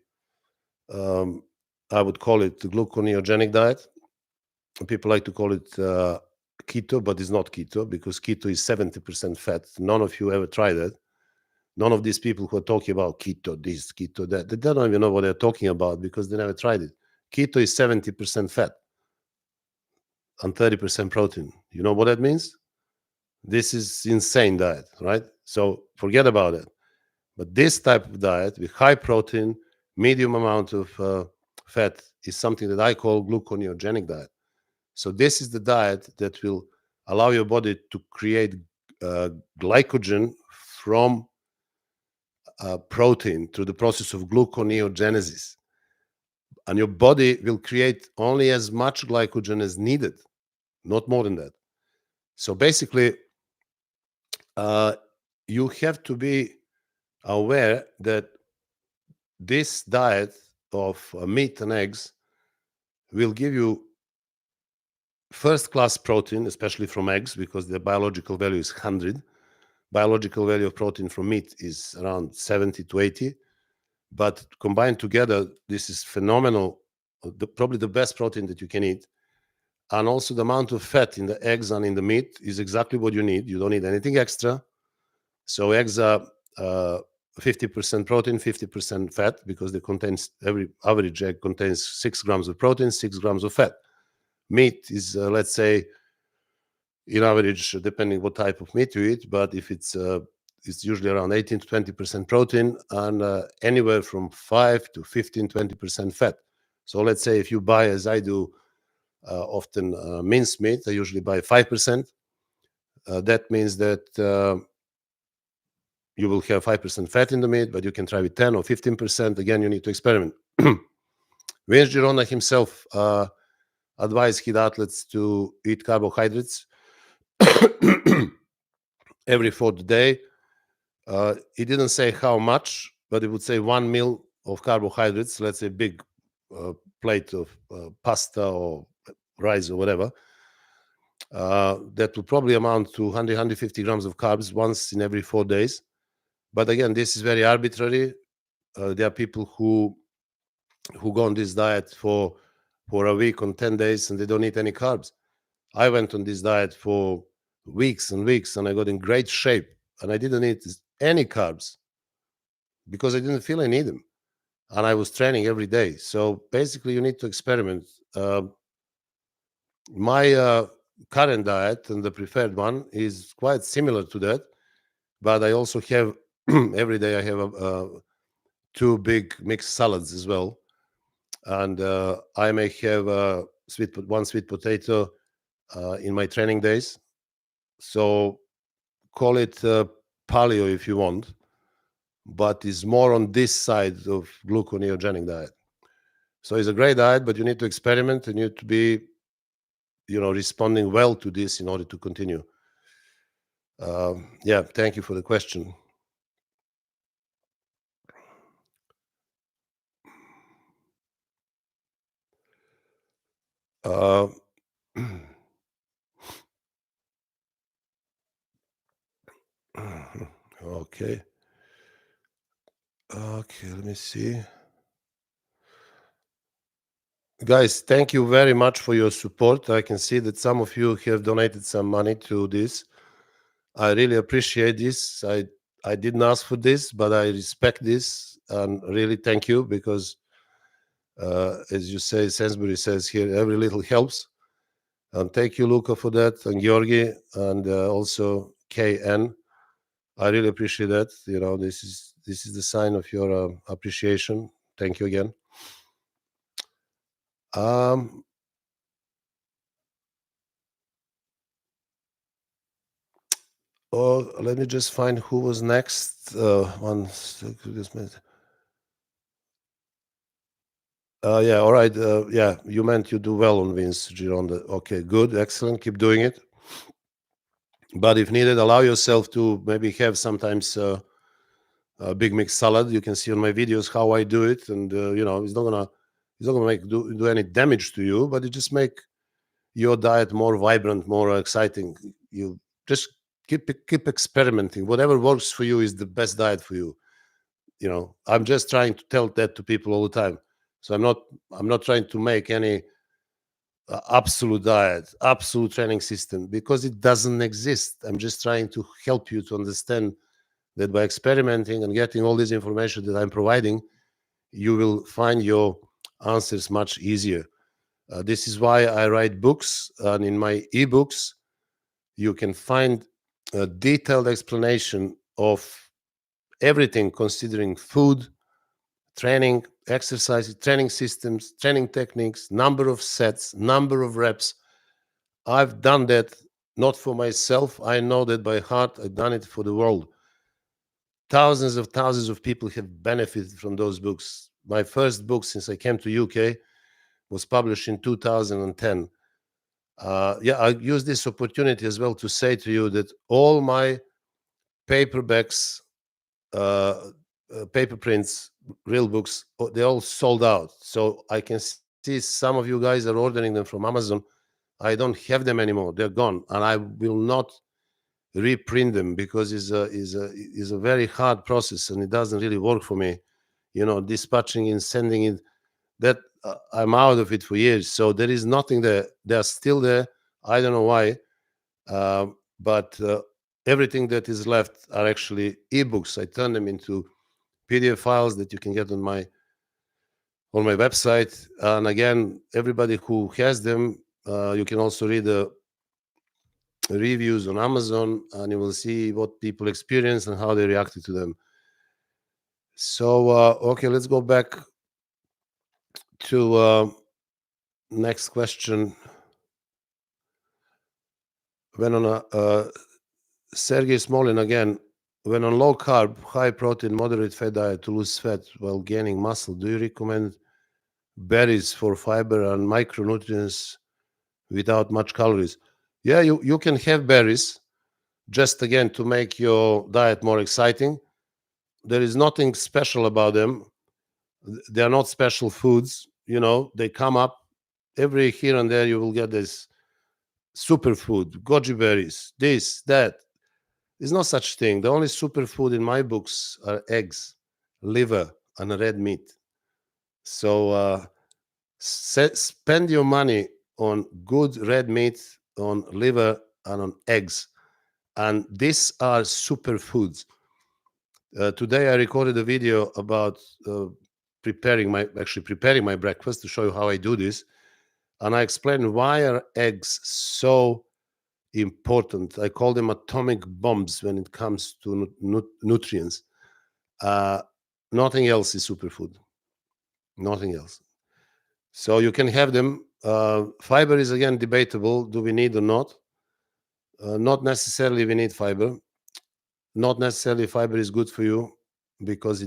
I would call it the gluconeogenic diet. People like to call it keto, but it's not keto, because keto is 70% fat. None of you ever tried that. None of these people who are talking about keto this, keto that, they don't even know what they're talking about, because they never tried it. Keto is 70% fat and 30% protein. You know what that means? This is insane diet, right? So forget about it. But this type of diet with high protein, medium amount of fat is something that I call gluconeogenic diet. So this is the diet that will allow your body to create glycogen from protein through the process of gluconeogenesis. And your body will create only as much glycogen as needed, not more than that. So basically, you have to be aware that this diet of meat and eggs will give you first-class protein, especially from eggs, because the biological value is 100. Biological value of protein from meat is around 70 to 80. But combined together, this is phenomenal, probably the best protein that you can eat. And also the amount of fat in the eggs and in the meat is exactly what you need. You don't need anything extra. So eggs are 50% protein, 50% fat, because they contains, every average egg contains 6 grams of protein, 6 grams of fat. Meat is, let's say, in average, depending what type of meat you eat, but if it's usually around 18 to 20% protein, and anywhere from 5 to 15, 20% fat. So let's say if you buy, as I do, often minced meat, I usually buy 5%. That means that you will have 5% fat in the meat, but you can try with 10 or 15%. Again, you need to experiment. Vince Gironda himself advised his athletes to eat carbohydrates every fourth day. He didn't say how much, but he would say 1 meal of carbohydrates, let's say big plate of pasta or rice or whatever. That will probably amount to 100, 150 grams of carbs once in every 4 days. But again, this is very arbitrary. There are people who go on this diet for a week, on 10 days, and they don't eat any carbs. I went on this diet for weeks and weeks, and I got in great shape, and I didn't eat any carbs because I didn't feel I need them, and I was training every day. So basically, you need to experiment. My current diet, and the preferred one, is quite similar to that, but I also have every day I have 2 big mixed salads as well, and I may have one sweet potato in my training days. So call it paleo if you want, but it's more on this side of gluconeogenic diet. So it's a great diet, but you need to experiment, and you need to be, responding well to this in order to continue. Yeah, thank you for the question. Uh, okay. Okay, let me see. Guys, thank you very much for your support. I can see that some of you have donated some money to this. I really appreciate this. I didn't ask for this, but I respect this and really thank you because, as you say, Sainsbury says here, every little helps. And thank you, Luca, for that, and Georgi, and also KN. I really appreciate that. You know, this is the sign of your appreciation. Thank you again. Um, oh, let me just find who was next. Just minute. Yeah, all right. Yeah, you meant you do well on Vince Gironda. Okay, good, excellent. Keep doing it. But if needed, allow yourself to maybe have sometimes a big mixed salad. You can see on my videos how I do it, and you know, it's not gonna make do any damage to you, but it just make your diet more vibrant, more exciting. You just keep experimenting. Whatever works for you is the best diet for you. You know, I'm just trying to tell that to people all the time. So I'm not trying to make any absolute diet, absolute training system because it doesn't exist. I'm just trying to help you to understand that by experimenting and getting all this information that I'm providing, you will find your answers much easier. This is why I write books, and in my ebooks, you can find a detailed explanation of everything considering food, training, exercise, training systems, training techniques, number of sets, number of reps. I've done that not for myself. I know that by heart. I've done it for the world. Thousands of people have benefited from those books. My first book since I came to UK was published in 2010. Yeah, I use this opportunity as well to say to you that all my paperbacks, paper prints, real books, they're all sold out. So I can see some of you guys are ordering them from Amazon. I don't have them anymore. They're gone, and I will not reprint them because it's a very hard process and it doesn't really work for me. You know, dispatching and sending it. That I'm out of it for years. So there is nothing there. They're still there. I don't know why, but everything that is left are actually ebooks. I turn them into PDF files that you can get on my website. And again, everybody who has them, you can also read the reviews on Amazon, and you will see what people experience and how they reacted to them. So, okay, let's go back to next question. When on a Sergey Smolin again, when on low carb, high protein, moderate fat diet to lose fat while gaining muscle, do you recommend berries for fiber and micronutrients without much calories? Yeah, you can have berries just again to make your diet more exciting. There is nothing special about them. They are not special foods. You know, they come up every here and there. You will get this superfood, goji berries, this, that. There's no such thing. The only superfood in my books are eggs, liver, and red meat. So spend your money on good red meat, on liver, and on eggs. And these are superfoods. Today I recorded a video about preparing my breakfast to show you how I do this, and I explained why are eggs so important. I call them atomic bombs when it comes to nutrients. Uh, Nothing else is superfood. Nothing else. So you can have them. Fiber is again debatable. Do we need or not? Not necessarily we need fiber. Not necessarily fiber is good for you because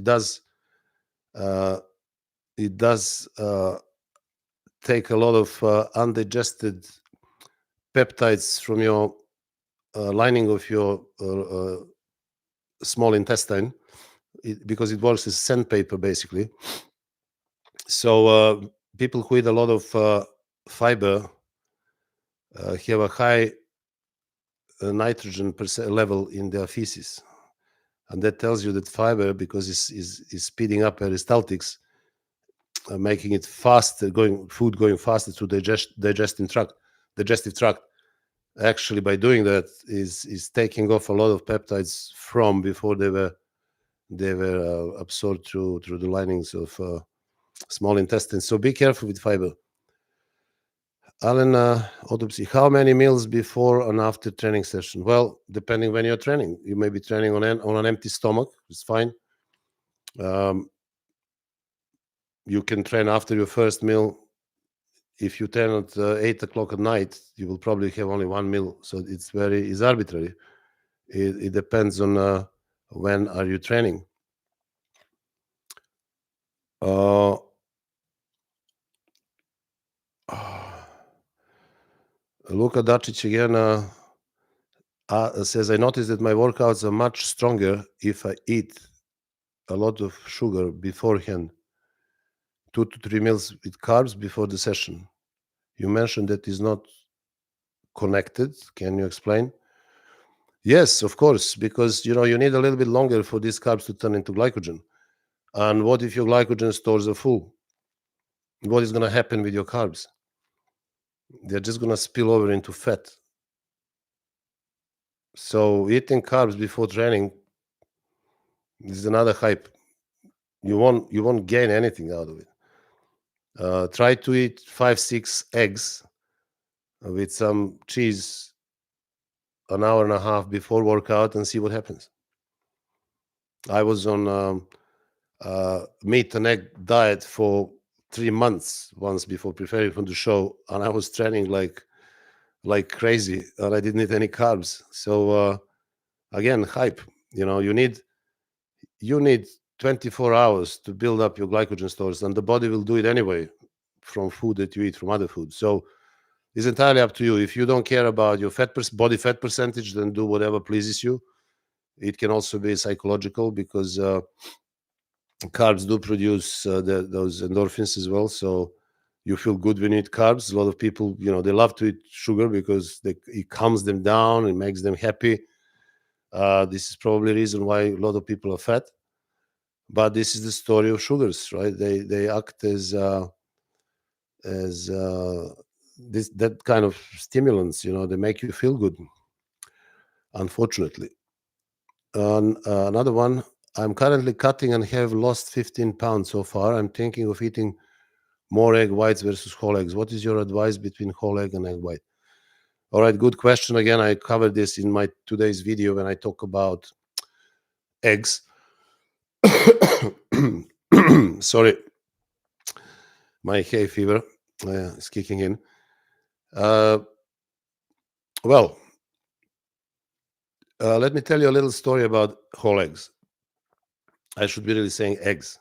uh, it does take a lot of undigested peptides from your lining of your small intestine because it works as sandpaper basically. So people who eat a lot of fiber have a high nitrogen level in their feces, and that tells you that fiber, because is speeding up peristaltics, making it faster, food going faster through digestive tract. Actually, by doing that, is taking off a lot of peptides from before they were absorbed through the linings of small intestine. So be careful with fiber. Alan, autopsy. How many meals before and after training session? Well, depending when you're training. You may be training on an empty stomach. It's fine. You can train after your first meal. If you train at 8 o'clock at night, you will probably have only one meal. So it's arbitrary. It depends on when are you training. Luka Dacic again says, I noticed that my workouts are much stronger if I eat a lot of sugar beforehand. 2 to 3 meals with carbs before the session. You mentioned that is not connected. Can you explain? Yes, of course, because you need a little bit longer for these carbs to turn into glycogen. And what if your glycogen stores are full? What is going to happen with your carbs? They're just going to spill over into fat. So eating carbs before training is another hype. You won't gain anything out of it. Try to eat 5-6 eggs with some cheese an hour and a half before workout and see what happens. I was on meat and egg diet for 3 months once before preparing for the show, and I was training like crazy, and I didn't eat any carbs. So again, hype. You need 24 hours to build up your glycogen stores, and the body will do it anyway from food that you eat from other foods. So it's entirely up to you. If you don't care about your body fat percentage, then do whatever pleases you. It can also be psychological, because carbs do produce those endorphins as well. So you feel good when you eat carbs. A lot of people, they love to eat sugar because it calms them down, it makes them happy. This is probably the reason why a lot of people are fat. But this is the story of sugars, right? They act as that kind of stimulants. They make you feel good. Unfortunately, another one. I'm currently cutting and have lost 15 pounds so far. I'm thinking of eating more egg whites versus whole eggs. What is your advice between whole egg and egg white? All right, good question. Again, I covered this in my today's video when I talk about eggs. Sorry, my hay fever is kicking in. Well, let me tell you a little story about whole eggs. I should be really saying eggs.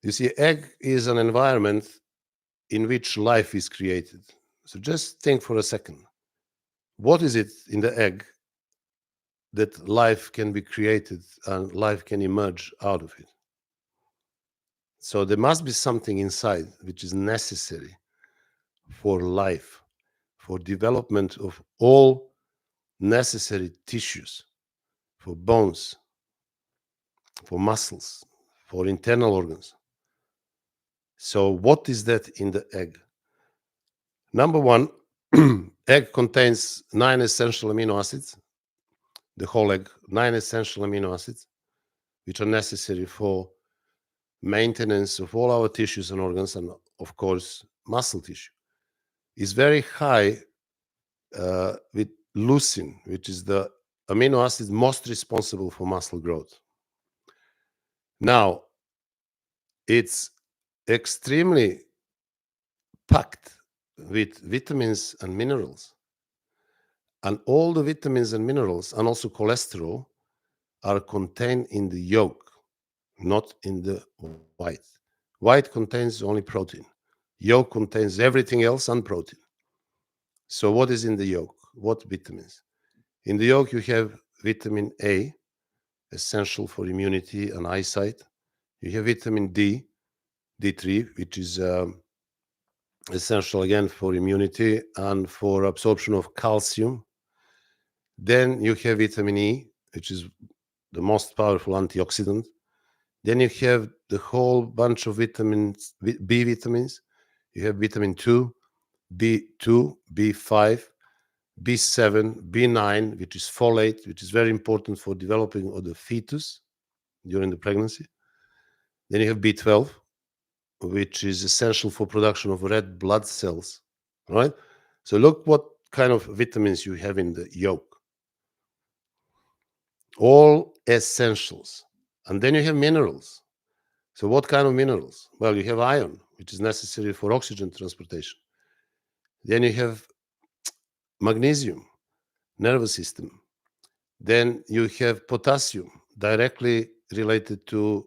You see, egg is an environment in which life is created. So just think for a second. What is it in the egg that life can be created and life can emerge out of it? So there must be something inside which is necessary for life, for development of all necessary tissues, for bones, for muscles, for internal organs. So what is that in the egg? Number one, egg contains 9 essential amino acids, the whole egg, 9 essential amino acids, which are necessary for maintenance of all our tissues and organs, and of course, muscle tissue. Is very high with leucine, which is the amino acid most responsible for muscle growth. Now, it's extremely packed with vitamins and minerals. And all the vitamins and minerals, and also cholesterol, are contained in the yolk, not in the white. White contains only protein. Yolk contains everything else and protein. So what is in the yolk? What vitamins? In the yolk, you have vitamin A, essential for immunity and eyesight. You have vitamin D, D3, which is essential again for immunity and for absorption of calcium. Then you have vitamin E, which is the most powerful antioxidant. Then you have the whole bunch of vitamins, B vitamins. You have vitamin 2, B2, B5, B7, B9, which is folate, which is very important for developing of the fetus during the pregnancy. Then you have B12, which is essential for production of red blood cells, right? So look what kind of vitamins you have in the yolk. All essentials. And then you have minerals. So what kind of minerals? Well, you have iron, which is necessary for oxygen transportation. Then you have magnesium, nervous system. Then you have potassium, directly related to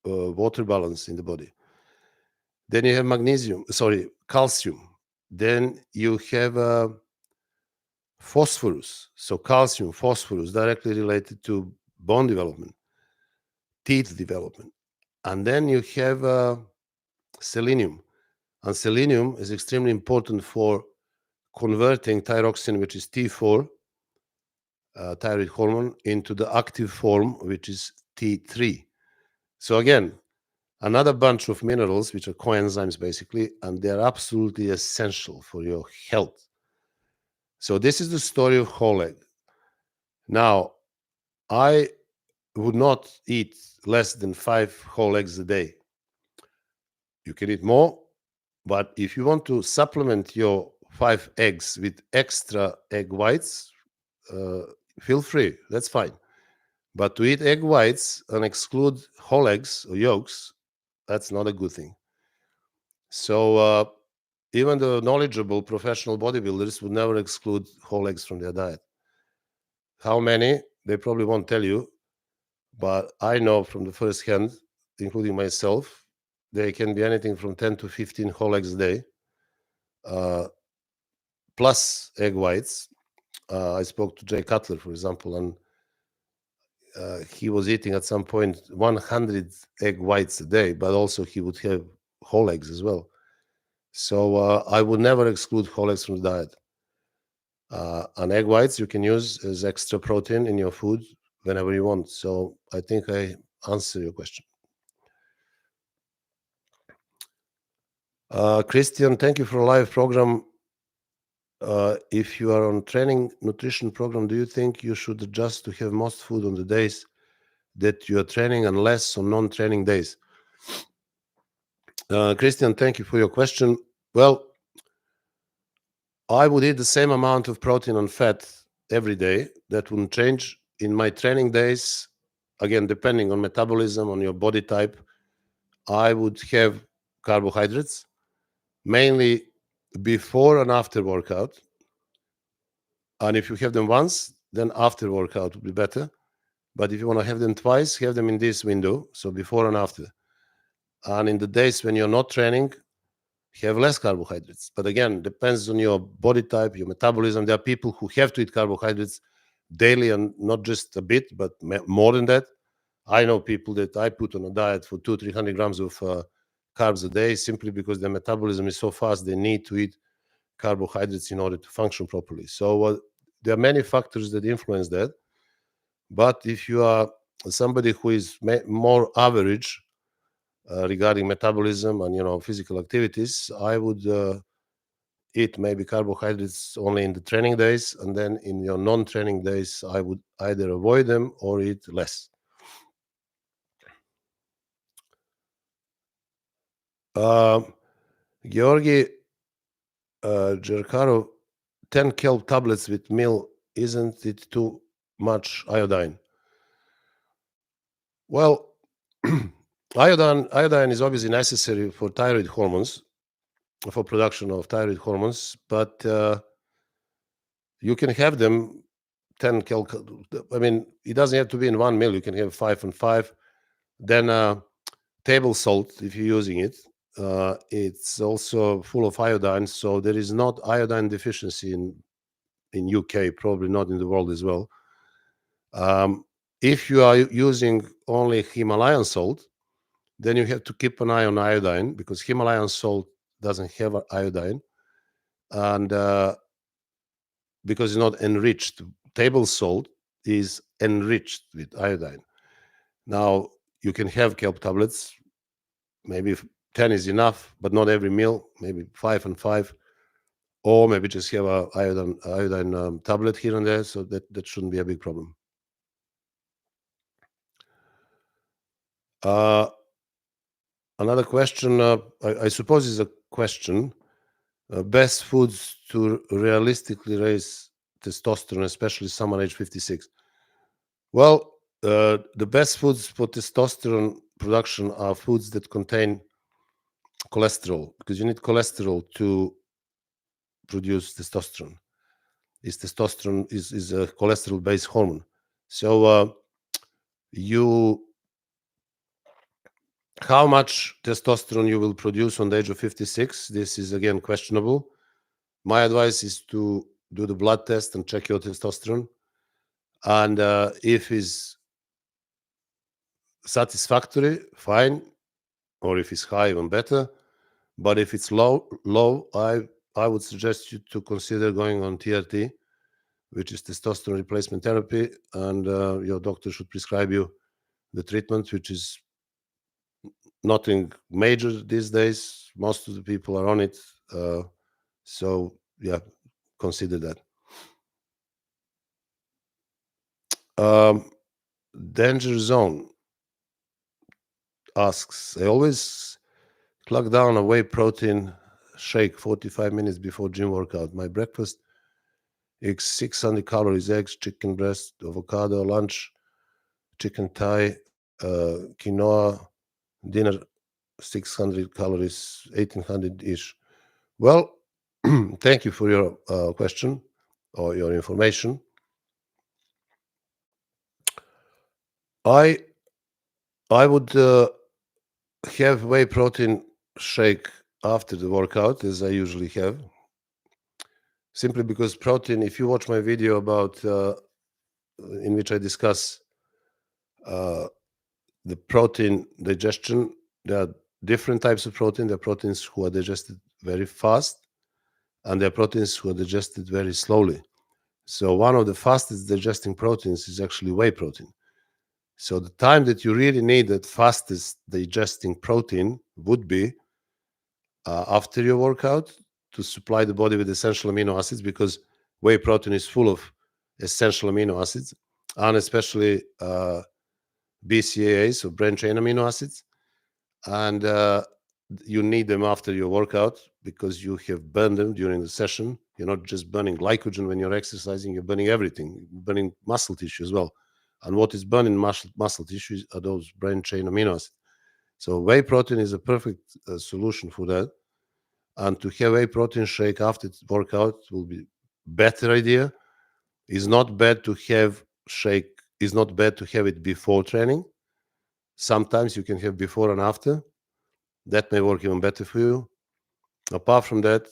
water balance in the body. Then you have calcium. Then you have phosphorus. So calcium, phosphorus, directly related to bone development, teeth development. And then you have selenium. And selenium is extremely important for converting thyroxine, which is T4, thyroid hormone, into the active form, which is T3. So again, another bunch of minerals, which are coenzymes basically, and they're absolutely essential for your health. So this is the story of whole egg. Now, I would not eat less than 5 whole eggs a day. You can eat more, but if you want to supplement your 5 eggs with extra egg whites, feel free, that's fine. But to eat egg whites and exclude whole eggs or yolks, that's not a good thing. So even the knowledgeable professional bodybuilders would never exclude whole eggs from their diet. How many? They probably won't tell you, but I know from the first hand, including myself, they can be anything from 10 to 15 whole eggs a day, plus egg whites. I spoke to Jay Cutler, for example, and he was eating at some point 100 egg whites a day, but also he would have whole eggs as well. So I would never exclude whole eggs from the diet. And egg whites you can use as extra protein in your food whenever you want. So I think I answer your question. Christian, thank you for a live program. If you are on training nutrition program, do you think you should adjust to have most food on the days that you are training and less on non-training days? Christian, thank you for your question. Well, I would eat the same amount of protein and fat every day. That wouldn't change. In my training days, again, depending on metabolism, on your body type, I would have carbohydrates, mainly before and after workout. And if you have them once, then after workout would be better. But if you want to have them twice, have them in this window, so before and after. And in the days when you're not training, have less carbohydrates. But again, depends on your body type, your metabolism. There are people who have to eat carbohydrates daily and not just a bit, but more than that. I know people that I put on a diet for 200-300 grams of carbs a day simply because their metabolism is so fast they need to eat carbohydrates in order to function properly. So there are many factors that influence that. But if you are somebody who is more average regarding metabolism and physical activities, I would eat maybe carbohydrates only in the training days, and then in your non-training days, I would either avoid them or eat less. Georgi Jerkarov, 10 kelp tablets with meal, isn't it too much iodine? Well, iodine is obviously necessary for thyroid hormones, for production of thyroid hormones, but you can have them 10 kelp. I mean, it doesn't have to be in one meal. You can have 5 and 5. Then table salt, if you're using it, it's also full of iodine. So there is not iodine deficiency in UK, probably not in the world as well. If you are using only Himalayan salt, then you have to keep an eye on iodine, because Himalayan salt doesn't have iodine, and because it's not enriched. Table salt is enriched with iodine. Now, you can have kelp tablets, maybe 10 is enough, but not every meal, maybe 5 and 5, or maybe just have a iodine tablet here and there, so that shouldn't be a big problem. Another question, I suppose is a question, best foods to realistically raise testosterone, especially someone age 56. Well, the best foods for testosterone production are foods that contain cholesterol, because you need cholesterol to produce testosterone. Testosterone is a cholesterol-based hormone. So you how much testosterone you will produce on the age of 56, this is again questionable. My advice is to do the blood test and check your testosterone. And if it's satisfactory, fine. Or if it's high, even better. But if it's low, I would suggest you to consider going on TRT, which is testosterone replacement therapy, and your doctor should prescribe you the treatment, which is nothing major these days. Most of the people are on it. So yeah, consider that. Danger Zone asks, I always plug down a whey protein shake 45 minutes before gym workout. My breakfast is 600 calories, eggs, chicken breast, avocado, lunch, chicken thigh, quinoa, dinner 600 calories, 1800-ish. Well, thank you for your question or your information. I would have whey protein shake after the workout, as I usually have, simply because protein, if you watch my video about in which I discuss the protein digestion, there are different types of protein. There are proteins who are digested very fast, and there are proteins who are digested very slowly. So one of the fastest digesting proteins is actually whey protein. So the time that you really need that fastest digesting protein would be after your workout, to supply the body with essential amino acids, because whey protein is full of essential amino acids, and especially BCAAs, so branched chain amino acids. And you need them after your workout because you have burned them during the session. You're not just burning glycogen when you're exercising, you're burning everything, you're burning muscle tissue as well. And what is burned in muscle tissue are those branched chain amino acids. So whey protein is a perfect solution for that. And to have whey protein shake after workout will be better idea. It's not bad to have shake. It's not bad to have it before training. Sometimes you can have before and after. That may work even better for you. Apart from that,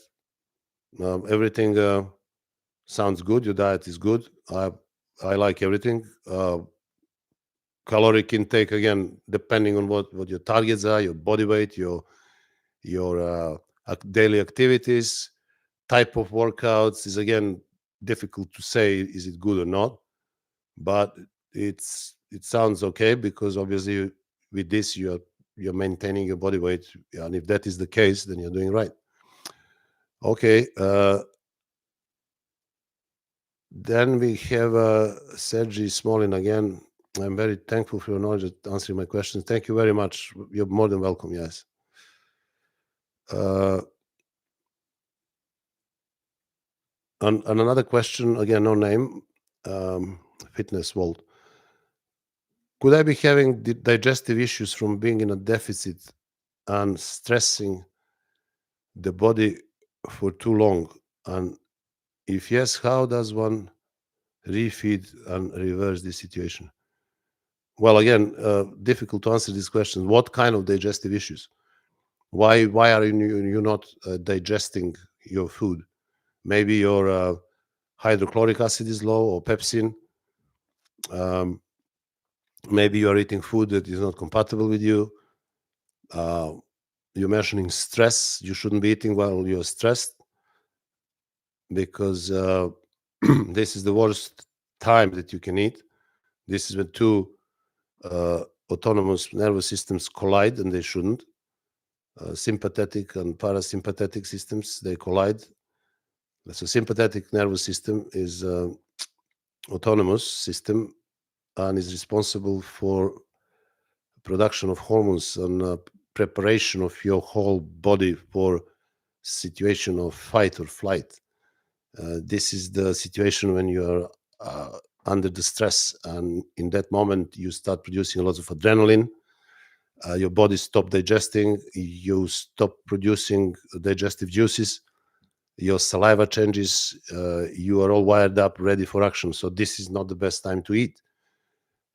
everything sounds good. Your diet is good. I like everything. Caloric intake, again, depending on what your targets are, your body weight, your daily activities, type of workouts is again difficult to say is it good or not, but it sounds okay, because obviously with this you're maintaining your body weight, and if that is the case, then you're doing right. Okay, then we have Sergey Smolin again. I'm very thankful for your knowledge at answering my questions. Thank you very much. You're more than welcome. Yes. And another question, again, no name, Fitness World. Could I be having digestive issues from being in a deficit and stressing the body for too long? And if yes, how does one refeed and reverse this situation? Well, again, difficult to answer this question. What kind of digestive issues? Why are you not digesting your food? Maybe your hydrochloric acid is low, or pepsin. Maybe you are eating food that is not compatible with you. you're mentioning stress. You shouldn't be eating while you're stressed, because this is the worst time that you can eat. This is when two autonomous nervous systems collide, and they shouldn't. Sympathetic and parasympathetic systems, they collide. So sympathetic nervous system is autonomous system and is responsible for production of hormones and preparation of your whole body for situation of fight or flight. This is the situation when you are under the stress, and in that moment you start producing a lot of adrenaline. Your body stop digesting, you stop producing digestive juices, your saliva changes, you are all wired up ready for action. So this is not the best time to eat.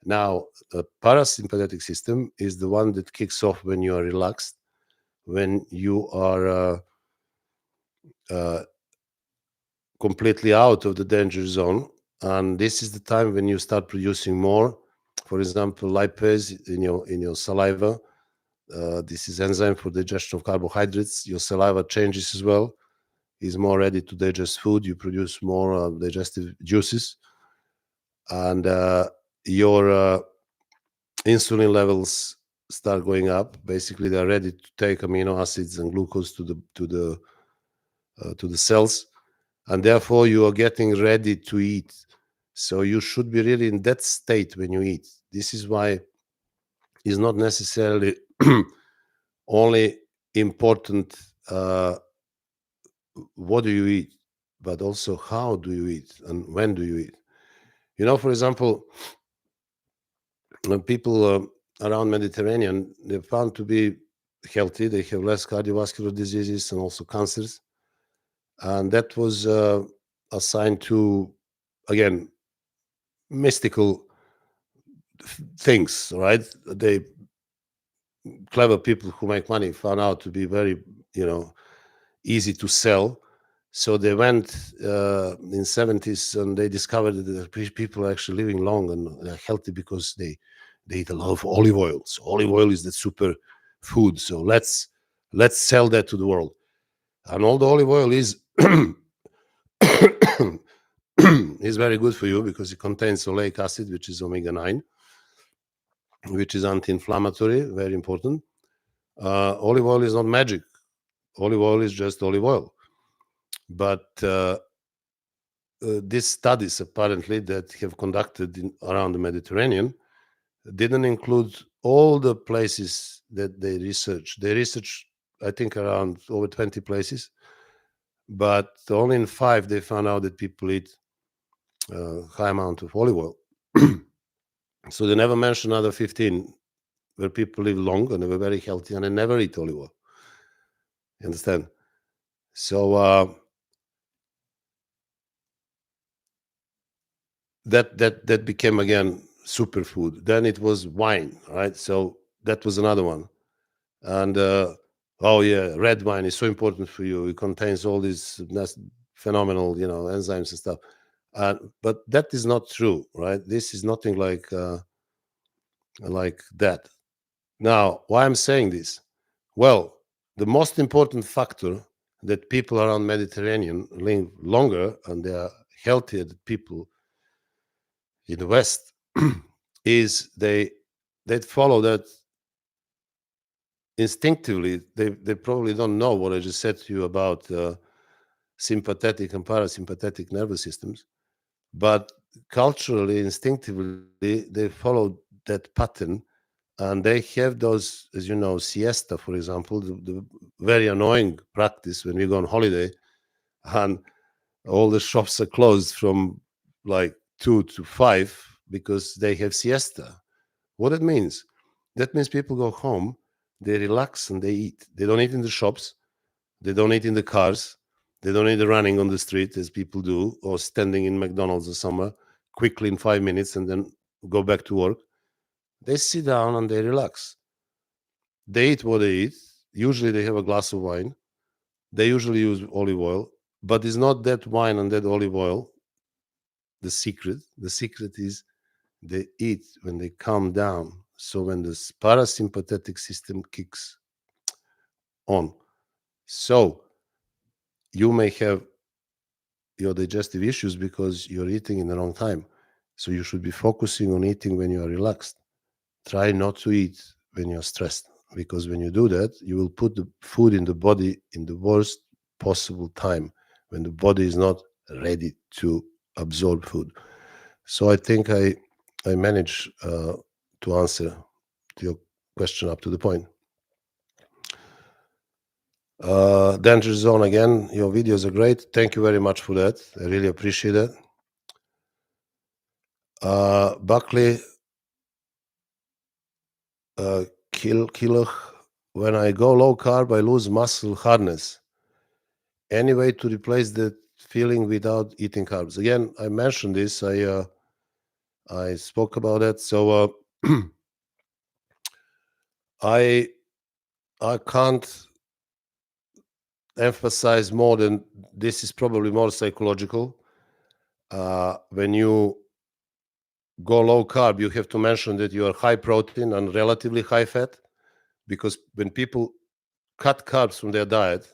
Now, the parasympathetic system is the one that kicks off when you are relaxed, when you are completely out of the danger zone. And this is the time when you start producing more, for example, lipase in your saliva. This is enzyme for digestion of carbohydrates. Your saliva changes as well, is more ready to digest food. You produce more digestive juices, and your insulin levels start going up. Basically, they're ready to take amino acids and glucose to the cells, and therefore you are getting ready to eat. So you should be really in that state when you eat. This is why it's not necessarily only important what do you eat, but also how do you eat and when do you eat. For example, when people around Mediterranean, they're found to be healthy. They have less cardiovascular diseases and also cancers. And that was assigned to, again, mystical things, right? Clever people who make money found out to be very, easy to sell. So they went in 70s and they discovered that people are actually living long and healthy because they eat a lot of olive oil. So olive oil is the super food. So let's sell that to the world. And all the olive oil is is very good for you because it contains oleic acid, which is omega-9, which is anti-inflammatory, very important. Olive oil is not magic. Olive oil is just olive oil. But these studies apparently that have conducted around the Mediterranean didn't include all the places that they researched. They researched, I think, around over 20 places, but only in 5 they found out that people eat high amount of olive oil. So they never mentioned other 15 where people live long and they were very healthy and they never eat olive oil. You understand? So that became again superfood. Then it was wine, right? So that was another one. And oh yeah, red wine is so important for you. It contains all these phenomenal, enzymes and stuff. But that is not true, right? This is nothing like that. Now, why I'm saying this? Well, the most important factor that people around Mediterranean live longer and they are healthier than people in the West is they follow that instinctively. They probably don't know what I just said to you about sympathetic and parasympathetic nervous systems, but culturally, instinctively, they follow that pattern, and they have those, as you know, siesta, for example, the very annoying practice when we go on holiday and all the shops are closed from like 2 to 5 because they have siesta. What it means? That means people go home, they relax and they eat. They don't eat in the shops. They don't eat in the cars. They don't eat running on the street as people do, or standing in McDonald's or somewhere quickly in 5 minutes and then go back to work. They sit down and they relax. They eat what they eat. Usually they have a glass of wine. They usually use olive oil, but it's not that wine and that olive oil the secret. The secret is they eat when they calm down. So when the parasympathetic system kicks on. So you may have your digestive issues because you're eating in the wrong time. So you should be focusing on eating when you are relaxed. Try not to eat when you're stressed, because when you do that, you will put the food in the body in the worst possible time, when the body is not ready to absorb food. So I think I managed to answer to your question up to the point. Danger Zone again, your videos are great. Thank you very much for that. I really appreciate it. Buckley, Kilo, when I go low carb, I lose muscle hardness. Any way to replace that feeling without eating carbs? Again, I mentioned this. I spoke about it. So I can't emphasize more than this. Is probably more psychological. When you go low carb, you have to mention that you are high protein and relatively high fat, because when people cut carbs from their diet,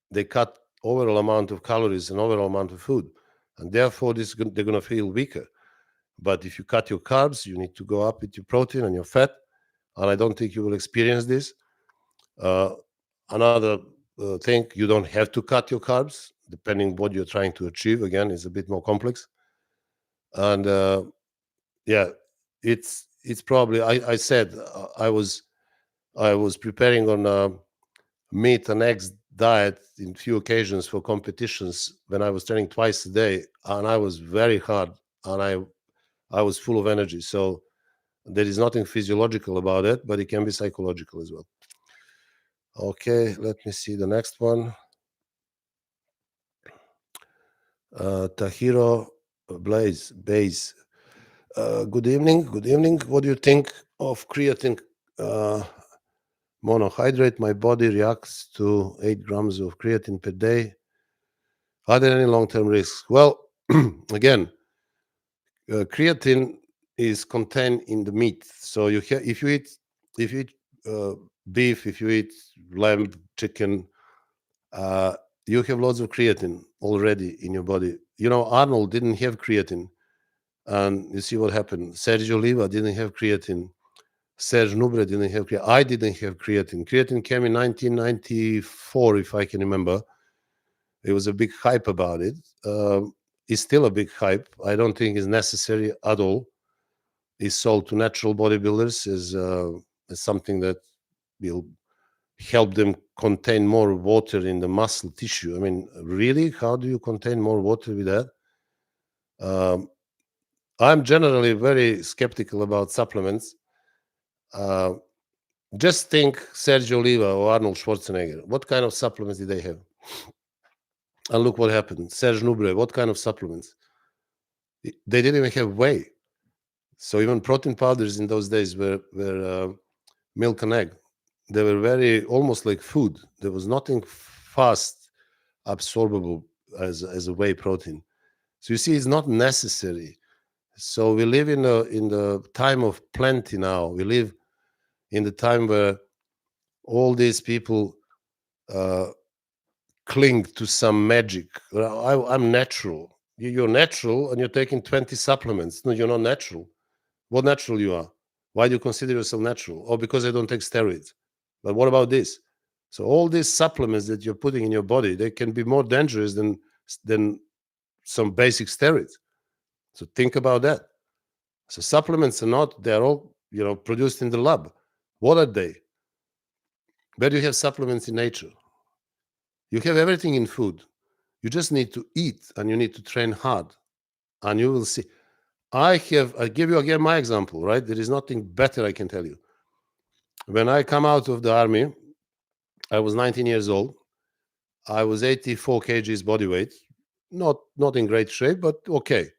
they cut overall amount of calories and overall amount of food, and therefore they're going to feel weaker. But if you cut your carbs, you need to go up with your protein and your fat, and I don't think you will experience this. Another thing, you don't have to cut your carbs, depending what you're trying to achieve. Again, it's a bit more complex. And yeah, it's probably, I said I was preparing on meat and eggs diet in few occasions for competitions when I was training twice a day, and I was very hard, and I was full of energy. So there is nothing physiological about it, but it can be psychological as well. Okay, let me see the next one. Tahiro Blaze Base. Good evening. Good evening. What do you think of creatine monohydrate? My body reacts to 8 grams of creatine per day. Are there any long-term risks? Well, again, creatine is contained in the meat. So if you eat beef, if you eat lamb, chicken, you have lots of creatine already in your body. You know, Arnold didn't have creatine, and you see what happened. Sergio Oliva didn't have creatine. Serge Nubre didn't have creatine. I didn't have creatine. Creatine came in 1994, if I can remember. It was a big hype about it. It's still a big hype. I don't think it's necessary at all. It's sold to natural bodybuilders as something that will help them contain more water in the muscle tissue. I mean, really, how do you contain more water with that? I'm generally very skeptical about supplements. Just think Sergio Oliva or Arnold Schwarzenegger. What kind of supplements did they have? And look what happened. Serge Nubre, what kind of supplements? They didn't even have whey. So even protein powders in those days were milk and egg. They were very almost like food. There was nothing fast absorbable as a whey protein. So you see, it's not necessary. So we live in the time of plenty now. We live in the time where all these people cling to some magic. I'm natural. You're natural, and you're taking 20 supplements. No, you're not natural. What natural you are? Why do you consider yourself natural? Oh, because I don't take steroids. But what about this? So all these supplements that you're putting in your body, they can be more dangerous than some basic steroids. So think about that. So supplements are not, they're all, produced in the lab. What are they? Where do you have supplements in nature? You have everything in food. You just need to eat, and you need to train hard, and you will see. I give you again my example, right? There is nothing better I can tell you. When I come out of the army, I was 19 years old. I was 84 kgs body weight, not in great shape, but okay.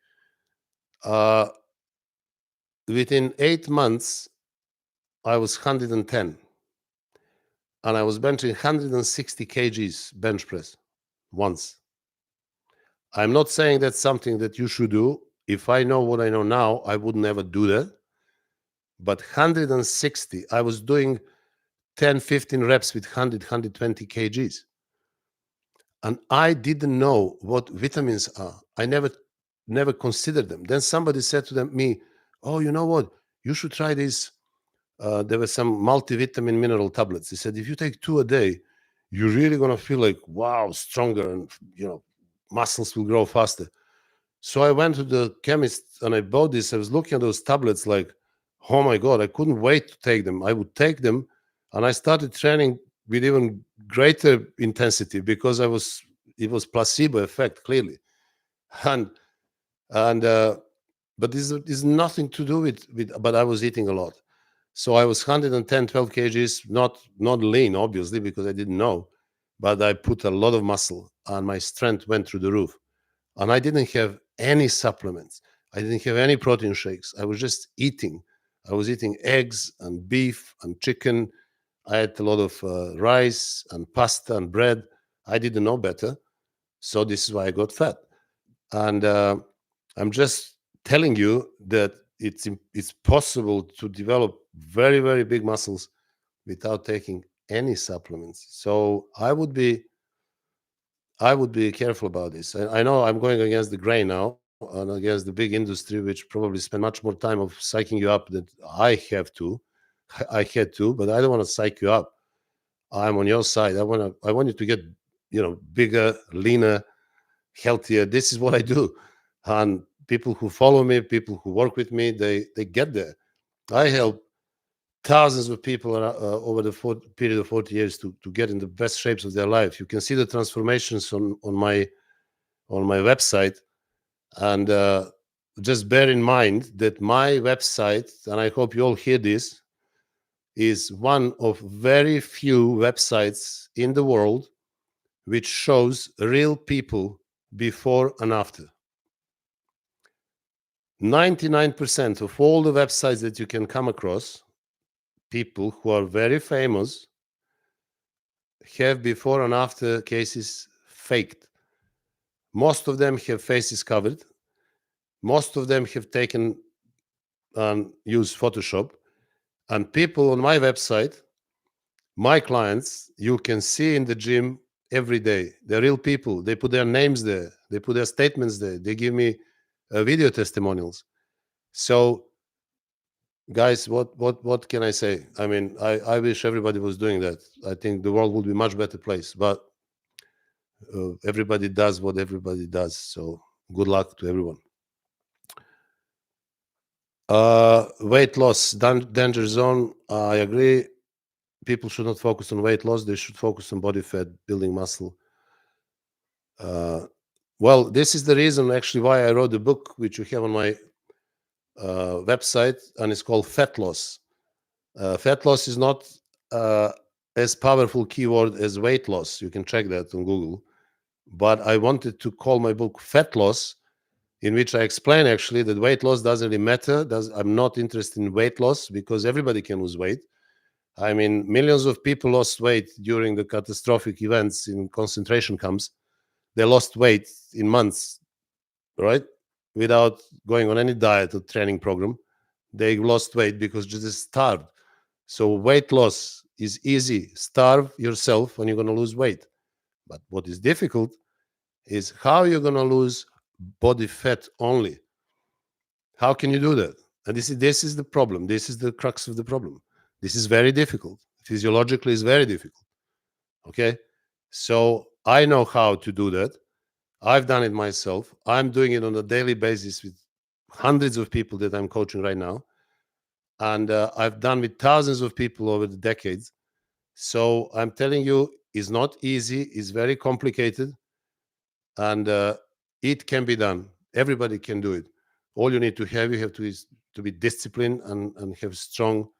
Within 8 months, I was 110, and I was benching 160 kgs bench press once. I'm not saying that's something that you should do. If I know what I know now, I would never do that. But 160, I was doing 10, 15 reps with 100, 120 kgs. And I didn't know what vitamins are. I never considered them. Then somebody said to me, "Oh, you know what? You should try this." There were some multivitamin mineral tablets. He said, if you take 2 a day, you're really gonna feel like, wow, stronger, and muscles will grow faster. So I went to the chemist and I bought this. I was looking at those tablets like, oh my God, I couldn't wait to take them. I would take them, and I started training with even greater intensity because it was placebo effect, clearly. And and but this is nothing to do with but I was eating a lot. So I was 110, 12 kgs, not lean, obviously, because I didn't know, but I put a lot of muscle and my strength went through the roof. And I didn't have any supplements. I didn't have any protein shakes. I was just eating. I was eating eggs and beef and chicken. I had a lot of rice and pasta and bread. I didn't know better. So this is why I got fat. And I'm just telling you that it's possible to develop very, very big muscles without taking any supplements. So I would be careful about this. I know I'm going against the grain now and against the big industry, which probably spend much more time of psyching you up than I have to. I had to, but I don't want to psych you up. I'm on your side. I want you to get, bigger, leaner, healthier. This is what I do. And people who follow me, people who work with me, they get there. I help thousands of people over the period of 40 years to get in the best shapes of their life. You can see the transformations on my website. And just bear in mind that my website, and I hope you all hear this, is one of very few websites in the world which shows real people before and after. 99% of all the websites that you can come across, people who are very famous, have before and after cases faked. Most of them have faces covered. Most of them have taken and used Photoshop. And people on my website, my clients, you can see in the gym every day. They're real people. They put their names there. They put their statements there. They give me video testimonials. So, guys, what can I say? I mean, I wish everybody was doing that. I think the world would be a much better place. But everybody does what everybody does. So, good luck to everyone. Weight loss, danger zone. I agree. People should not focus on weight loss. They should focus on body fat, building muscle. Well, this is the reason actually why I wrote the book, which you have on my website, and it's called Fat Loss. Fat loss is not as powerful keyword as weight loss. You can check that on Google. But I wanted to call my book Fat Loss, in which I explain actually that weight loss doesn't really matter. I'm not interested in weight loss because everybody can lose weight. I mean, millions of people lost weight during the catastrophic events in concentration camps. They lost weight in months, right? Without going on any diet or training program. They lost weight because just starved. So weight loss is easy. Starve yourself and you're going to lose weight. But what is difficult is how you're going to lose body fat only. How can you do that? And this is the problem. This is the crux of the problem. This is very difficult. Physiologically, it's very difficult. Okay? So I know how to do that. I've done it myself. I'm doing it on a daily basis with hundreds of people that I'm coaching right now. And I've done with thousands of people over the decades. So I'm telling you, it's not easy. It's very complicated. And it can be done. Everybody can do it. All you need to have, is to be disciplined and have strong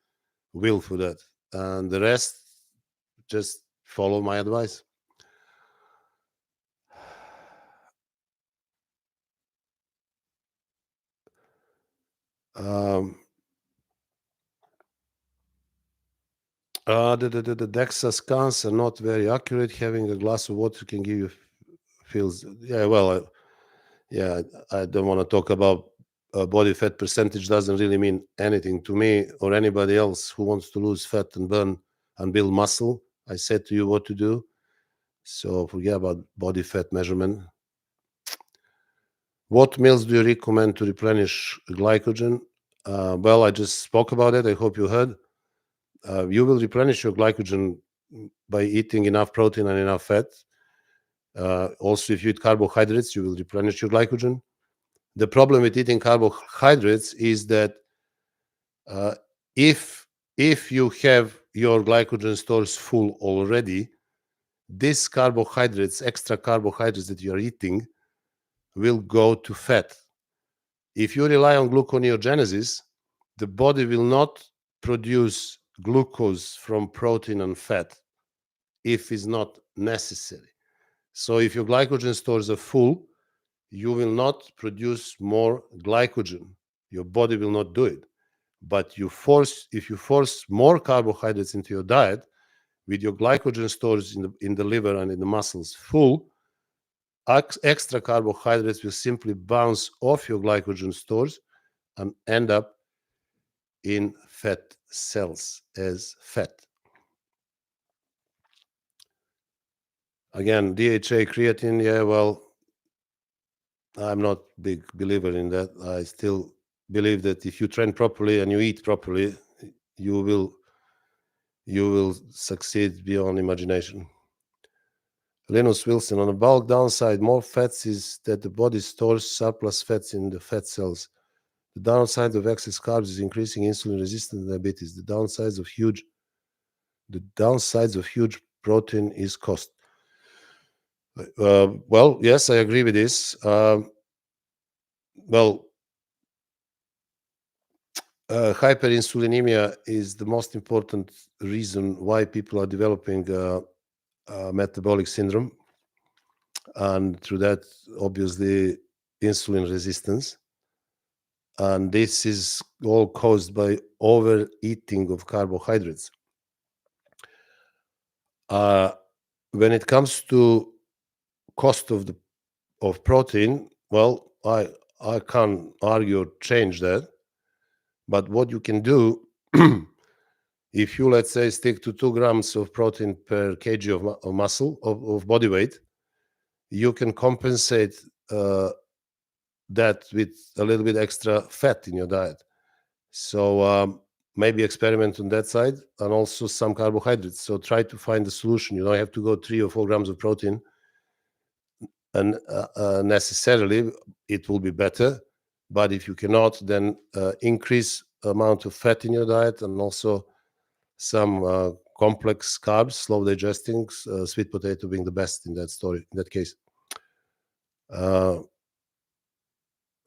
will for that. And the rest, just follow my advice. The DEXA scans are not very accurate. Having a glass of water can give you feels. Yeah, well, I don't want to talk about body fat percentage. Doesn't really mean anything to me or anybody else who wants to lose fat and burn and build muscle. I said to you what to do. So forget about body fat measurement. What meals do you recommend to replenish glycogen? Well, I just spoke about it. I hope you heard. You will replenish your glycogen by eating enough protein and enough fat. Also, if you eat carbohydrates, you will replenish your glycogen. The problem with eating carbohydrates is that if you have your glycogen stores full already, these carbohydrates, extra carbohydrates that you are eating, will go to fat. If you rely on gluconeogenesis, the body will not produce glucose from protein and fat if it's not necessary. So if your glycogen stores are full, you will not produce more glycogen. Your body will not do it. But if you force more carbohydrates into your diet, with your glycogen stores in the liver and in the muscles full, extra carbohydrates will simply bounce off your glycogen stores and end up in fat cells as fat. Again, DHA, creatine, yeah, well, I'm not a big believer in that. I still believe that if you train properly and you eat properly, you will succeed beyond imagination. Linus Wilson, on the bulk downside, more fats is that the body stores surplus fats in the fat cells. The downside of excess carbs is increasing insulin resistance and diabetes. The downsides of huge protein is cost. Well, yes, I agree with this. Hyperinsulinemia is the most important reason why people are developing metabolic syndrome, and through that, obviously, insulin resistance. And this is all caused by overeating of carbohydrates. When it comes to cost of protein, well, I can't argue or change that. But what you can do, if you, let's say, stick to 2 grams of protein per kg of muscle, of body weight, you can compensate that with a little bit extra fat in your diet. So maybe experiment on that side, and also some carbohydrates. So try to find a solution. You don't have to go 3 or 4 grams of protein, and necessarily it will be better. But if you cannot, then increase amount of fat in your diet, and also some complex carbs, slow digesting, sweet potato being the best in that case.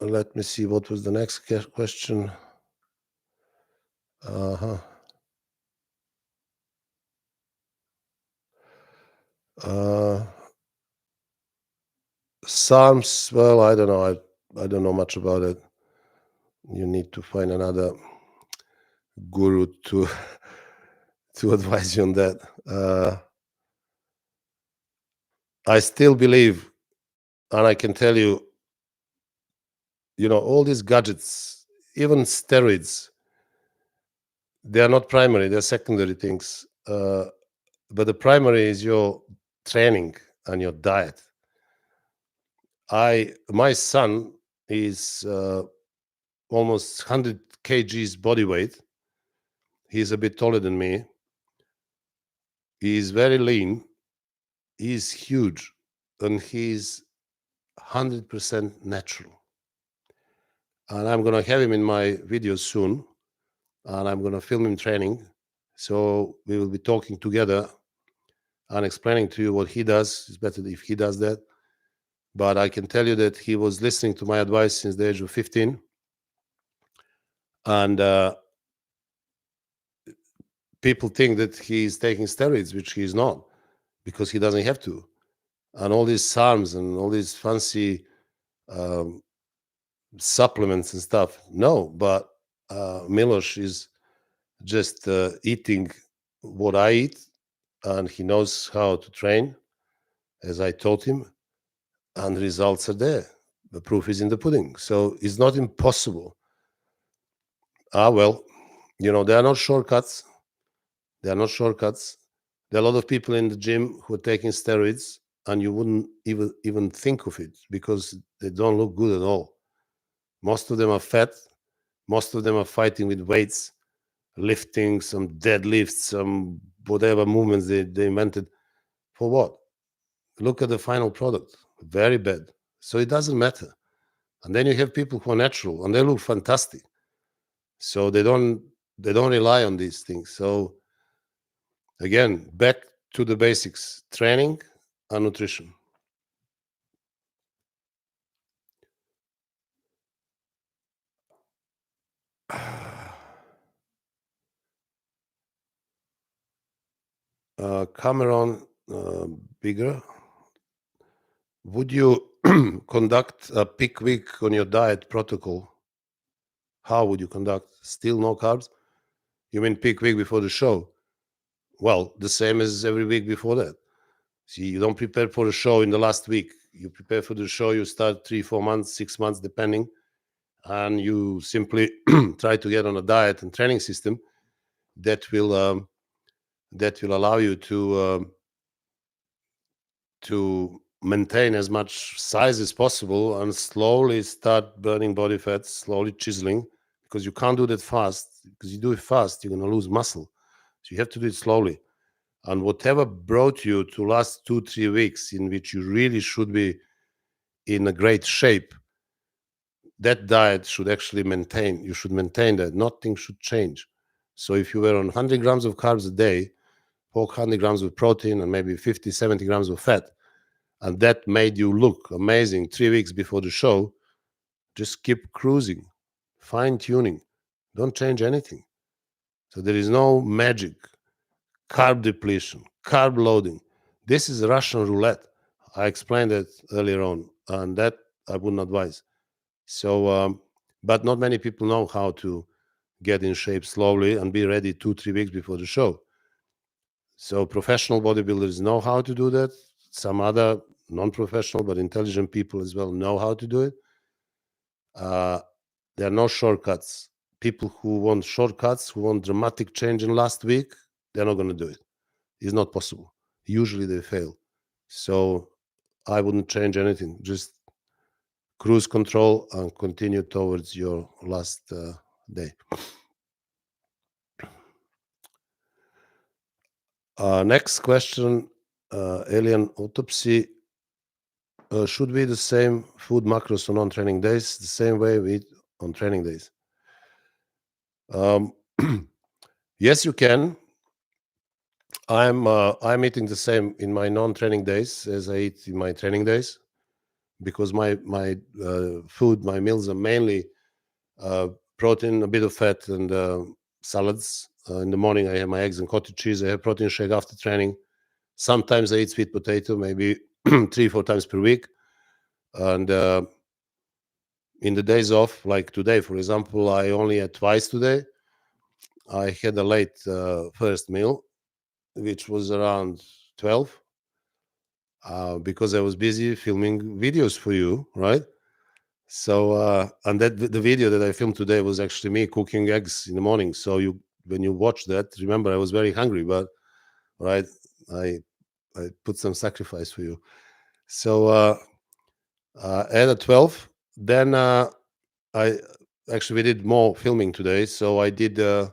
Let me see, what was the next question? SARMs, well, I don't know. I don't know much about it. You need to find another guru to advise you on that. I still believe, and I can tell you, all these gadgets, even steroids, they are not primary, they're secondary things. But the primary is your training and your diet. My son is almost 100 kgs body weight. He's a bit taller than me. He's very lean. He's huge, and he's 100% natural. And I'm going to have him in my videos soon, and I'm going to film him training. So we will be talking together and explaining to you what he does. It's better if he does that. But I can tell you that he was listening to my advice since the age of 15. And people think that he's taking steroids, which he's not, because he doesn't have to. And all these SARMs and all these fancy supplements and stuff, no. But Milos is just eating what I eat, and he knows how to train, as I taught him, and results are there. The proof is in the pudding. So it's not impossible. Well, there are no shortcuts. There are no shortcuts. There are a lot of people in the gym who are taking steroids, and you wouldn't even think of it because they don't look good at all. Most of them are fat. Most of them are fighting with weights, lifting some deadlifts, some whatever movements they invented. For what? Look at the final product. Very bad. So it doesn't matter. And then you have people who are natural and they look fantastic. So they don't rely on these things. So again, back to the basics: training and nutrition. Cameron Bigger, would you conduct a peak week on your diet protocol? How would you conduct? Still no carbs? You mean peak week before the show? Well, the same as every week before that. See, you don't prepare for the show in the last week. You prepare for the show, you start 3-4 months, 6 months, depending, and you simply try to get on a diet and training system that will allow you to maintain as much size as possible and slowly start burning body fat, slowly chiseling, because you can't do that fast. Because you do it fast, you're going to lose muscle. So you have to do it slowly. And whatever brought you to last 2-3 weeks in which you really should be in a great shape, that diet should actually maintain. You should maintain that. Nothing should change. So if you were on 100 grams of carbs a day, 400 grams of protein, and maybe 50, 70 grams of fat, and that made you look amazing 3 weeks before the show, just keep cruising, fine tuning. Don't change anything. So there is no magic. Carb depletion, carb loading. This is Russian roulette. I explained that earlier on, and that I wouldn't advise. So, but not many people know how to get in shape slowly and be ready 2-3 weeks before the show. So professional bodybuilders know how to do that. Some other non-professional but intelligent people as well know how to do it. There are no shortcuts. People who want shortcuts, who want dramatic change in last week, they're not going to do it. It's not possible. Usually they fail. So I wouldn't change anything. Just cruise control and continue towards your last day. Next question, alien autopsy. Should we eat the same food macros on non-training days, the same way we eat on training days? Yes, you can. I'm eating the same in my non-training days as I eat in my training days, because my food, my meals are mainly protein, a bit of fat, and salads. In the morning, I have my eggs and cottage cheese. I have protein shake after training. Sometimes I eat sweet potato, maybe 3-4 times per week. And in the days off, like today, for example, I only had twice today. I had a late first meal, which was around 12, because I was busy filming videos for you, right? So, and that the video that I filmed today was actually me cooking eggs in the morning. So when you watch that, remember I was very hungry, but right, I put some sacrifice for you. So at 12, then I actually we did more filming today. So I did a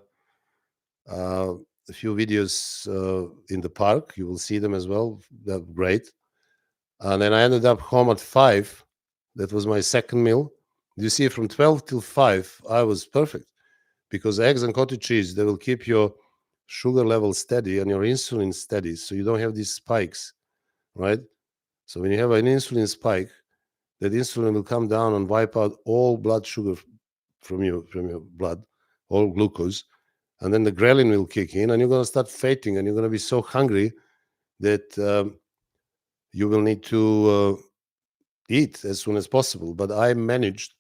few videos in the park. You will see them as well. They're great. And then I ended up home at 5. That was my second meal. You see, from 12 till 5, I was perfect, because eggs and cottage cheese, they will keep your sugar level steady and your insulin steady, so you don't have these spikes, right? So when you have an insulin spike, that insulin will come down and wipe out all blood sugar from your blood, all glucose, and then the ghrelin will kick in, and you're going to start fainting, and you're going to be so hungry that you will need to eat as soon as possible. But I managed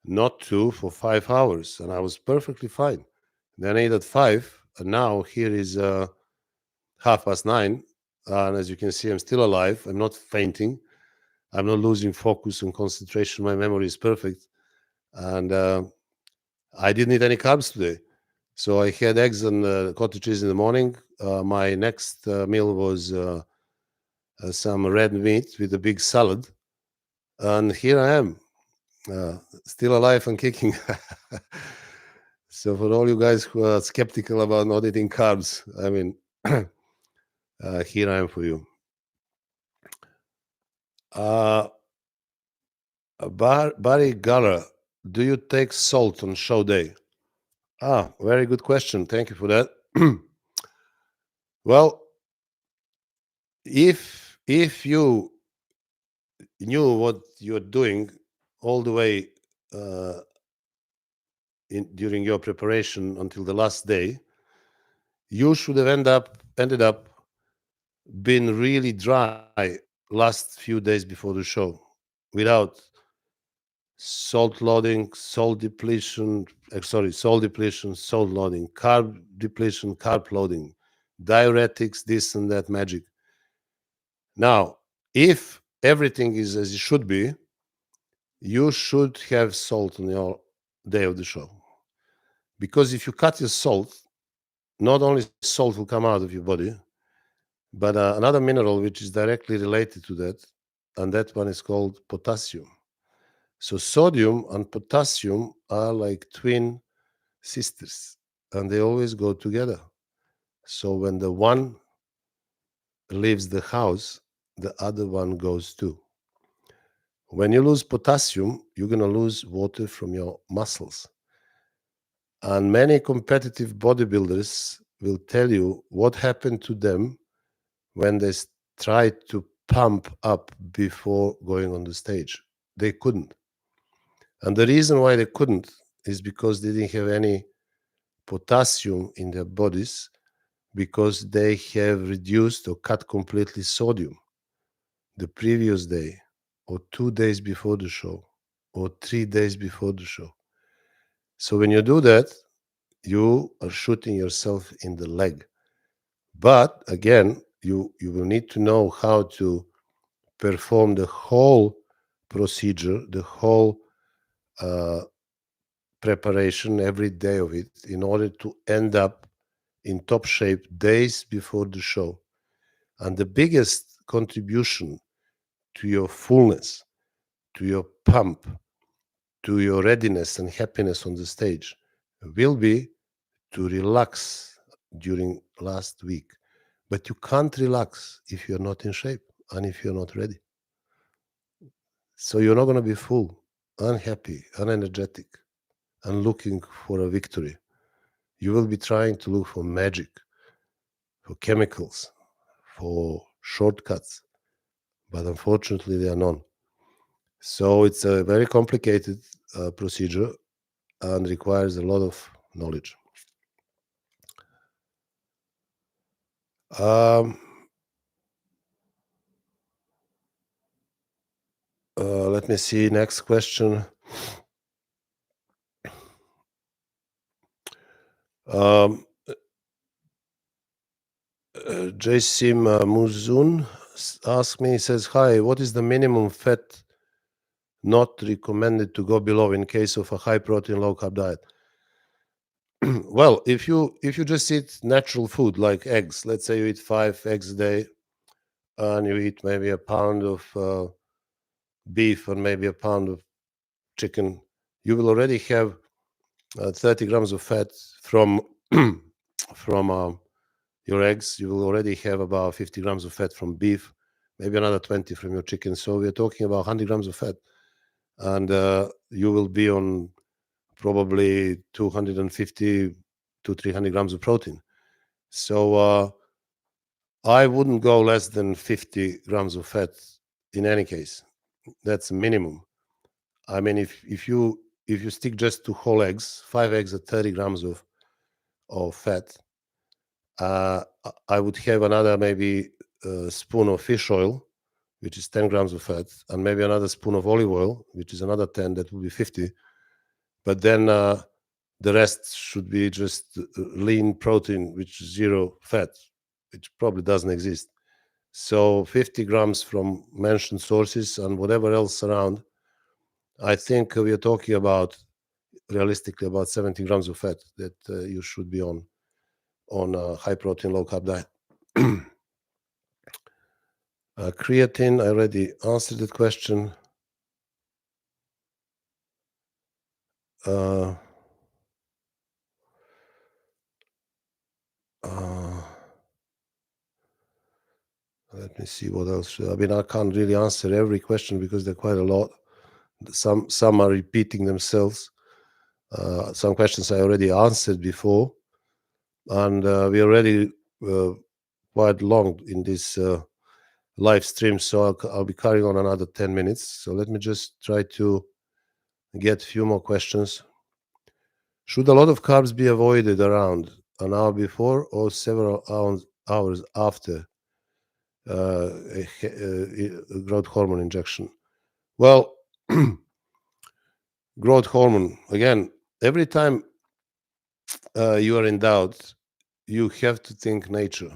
not to for 5 hours, and I was perfectly fine. Then I ate at 5, and now here is 9:30, and as you can see, I'm still alive. I'm not fainting. I'm not losing focus and concentration. My memory is perfect, and I didn't eat any carbs today. So I had eggs and cottage cheese in the morning. My next meal was some red meat with a big salad, and here I am, still alive and kicking. So for all you guys who are skeptical about not eating carbs, I mean, here I am for you. Barry Galler, do you take salt on show day? Very good question. Thank you for that. Well, if you knew what you're doing all the way during your preparation until the last day, you should have ended up being really dry last few days before the show, without salt loading, salt depletion, salt loading, carb depletion, carb loading, diuretics, this and that magic. Now, if everything is as it should be, you should have salt on your day of the show. Because if you cut your salt, not only salt will come out of your body, but another mineral which is directly related to that, and that one is called potassium. So sodium and potassium are like twin sisters, and they always go together. So when the one leaves the house, the other one goes too. When you lose potassium, you're going to lose water from your muscles. And many competitive bodybuilders will tell you what happened to them when they tried to pump up before going on the stage. They couldn't. And the reason why they couldn't is because they didn't have any potassium in their bodies, because they have reduced or cut completely sodium the previous day, or 2 days before the show, or 3 days before the show. So when you do that, you are shooting yourself in the leg. But again, you will need to know how to perform the whole procedure, the whole preparation, every day of it, in order to end up in top shape days before the show. And the biggest contribution to your fullness, to your pump, to your readiness and happiness on the stage will be to relax during last week. But you can't relax if you're not in shape and if you're not ready. So you're not going to be full, unhappy, unenergetic, and looking for a victory. You will be trying to look for magic, for chemicals, for shortcuts, but unfortunately they are none. So it's a very complicated procedure and requires a lot of knowledge. Let me see. Next question. Jasim Muzun asks me, he says, hi, what is the minimum fat not recommended to go below in case of a high protein, low carb diet? Well, if you just eat natural food like eggs, let's say you eat 5 eggs a day, and you eat maybe a pound of beef and maybe a pound of chicken, you will already have 30 grams of fat from from your eggs. You will already have about 50 grams of fat from beef, maybe another 20 from your chicken. So we're talking about 100 grams of fat, and you will be on probably 250 to 300 grams of protein. So I wouldn't go less than 50 grams of fat in any case. That's minimum. I mean, if you stick just to whole eggs, 5 eggs at 30 grams of fat, I would have another maybe spoon of fish oil, which is 10 grams of fat, and maybe another spoon of olive oil, which is another 10, that will be 50. But then the rest should be just lean protein, which is 0 fat, which probably doesn't exist. So 50 grams from mentioned sources and whatever else around, I think we are talking about realistically about 70 grams of fat that you should be on. on a high protein, low carb diet. Creatine, I already answered that question. Uh, uh, let me see what else. I mean, I can't really answer every question because there are quite a lot. Some are repeating themselves. Some questions I already answered before, and we already quite long in this live stream, so I'll be carrying on another 10 minutes. So let me just try to get a few more questions. Should a lot of carbs be avoided around an hour before or several hours after a growth hormone injection? Well, growth hormone, again, every time you are in doubt, you have to think nature.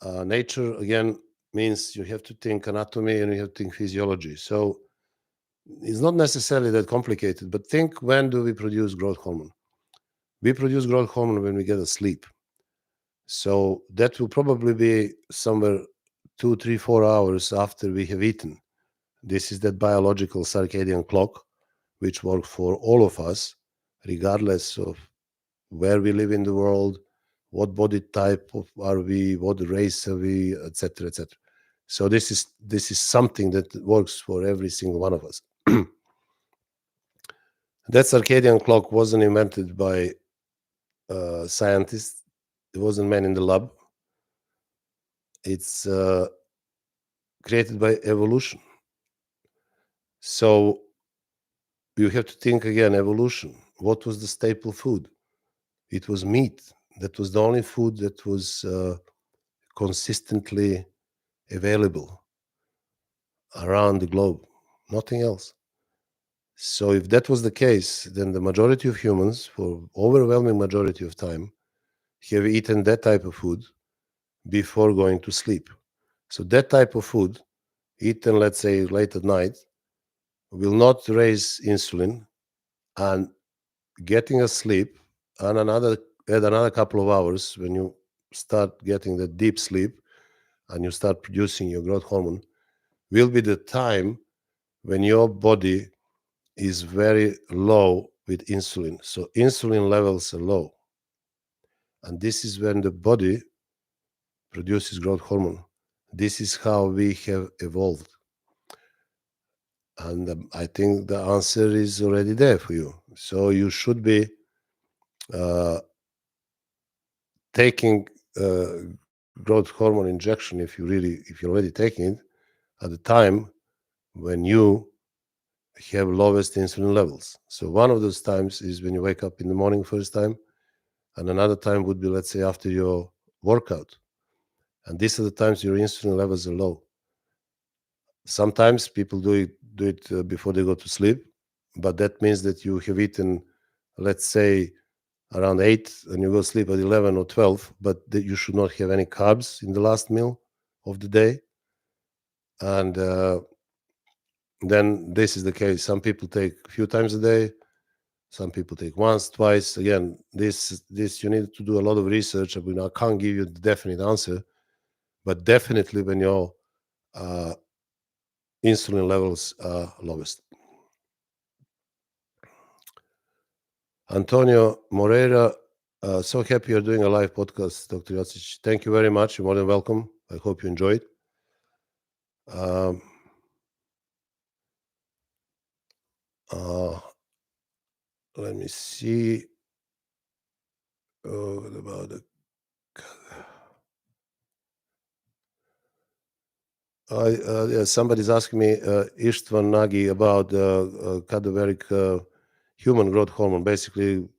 Nature, again, means you have to think anatomy and you have to think physiology. So it's not necessarily that complicated, but think, when do we produce growth hormone? We produce growth hormone when we get asleep. So that will probably be somewhere 2, 3, 4 hours after we have eaten. This is that biological circadian clock, which works for all of us, regardless of where we live in the world, what body type are we, what race are we, etc., etc. So this is something that works for every single one of us. That circadian clock wasn't invented by scientists. It wasn't made in the lab. It's created by evolution. So you have to think again, evolution. What was the staple food? It was meat. That was the only food that was consistently available around the globe. Nothing else. So if that was the case, then the majority of humans, for overwhelming majority of time, have eaten that type of food before going to sleep. So that type of food, eaten, let's say, late at night, will not raise insulin, and getting asleep and another couple of hours, when you start getting the deep sleep and you start producing your growth hormone, will be the time when your body is very low with insulin. So insulin levels are low. And this is when the body produces growth hormone. This is how we have evolved. And I think the answer is already there for you. So you should be taking growth hormone injection, if you're already taking it, at the time when you have lowest insulin levels. So one of those times is when you wake up in the morning first time, and another time would be, let's say, after your workout. And these are the times your insulin levels are low. Sometimes people do it before they go to sleep, but that means that you have eaten, let's say, around 8 and you go sleep at 11 or 12, but that you should not have any carbs in the last meal of the day. And then this is the case. Some people take a few times a day. Some people take once, twice. Again, this you need to do a lot of research. I mean, I can't give you the definite answer, but definitely when your insulin levels are lowest. Antonio Moreira, so happy you're doing a live podcast, Dr. Jocic. Thank you very much. You're more than welcome. I hope you enjoyed. Let me see. What about the yeah, somebody's asking me, Istvan Nagy, about cadaveric human growth hormone, basically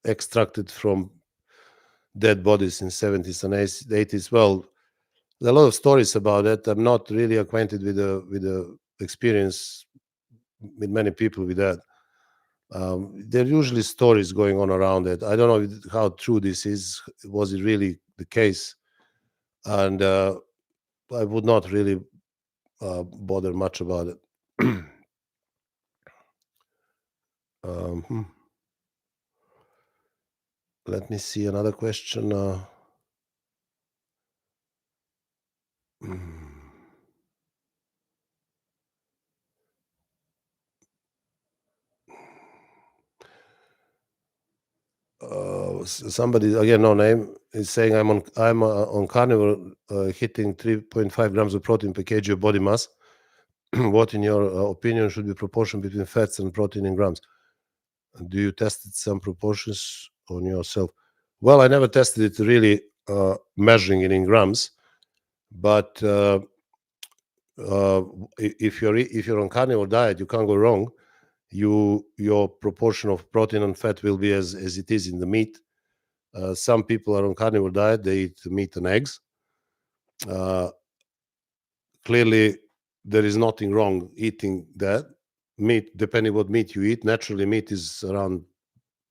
extracted from dead bodies in 70s and 80s. Well, there's a lot of stories about it. I'm not really acquainted with the experience with many people with that. There are usually stories going on around it. I don't know how true this is. Was it really the case? And I would not really bother much about it. Um, hmm. Let me see another question. mm, Somebody again, no name, is saying I'm on carnivore, hitting 3.5 grams of protein per kg of body mass. What, in your opinion, should be proportion between fats and protein in grams? Do you tested some proportions on yourself? Well, I never tested it really, measuring it in grams, but uh, if you're on carnivore diet, you can't go wrong. Your proportion of protein and fat will be as it is in the meat. Some people are on carnivore diet; they eat meat and eggs. Uh, Clearly, there is nothing wrong eating that meat, depending what meat you eat. Naturally, meat is around,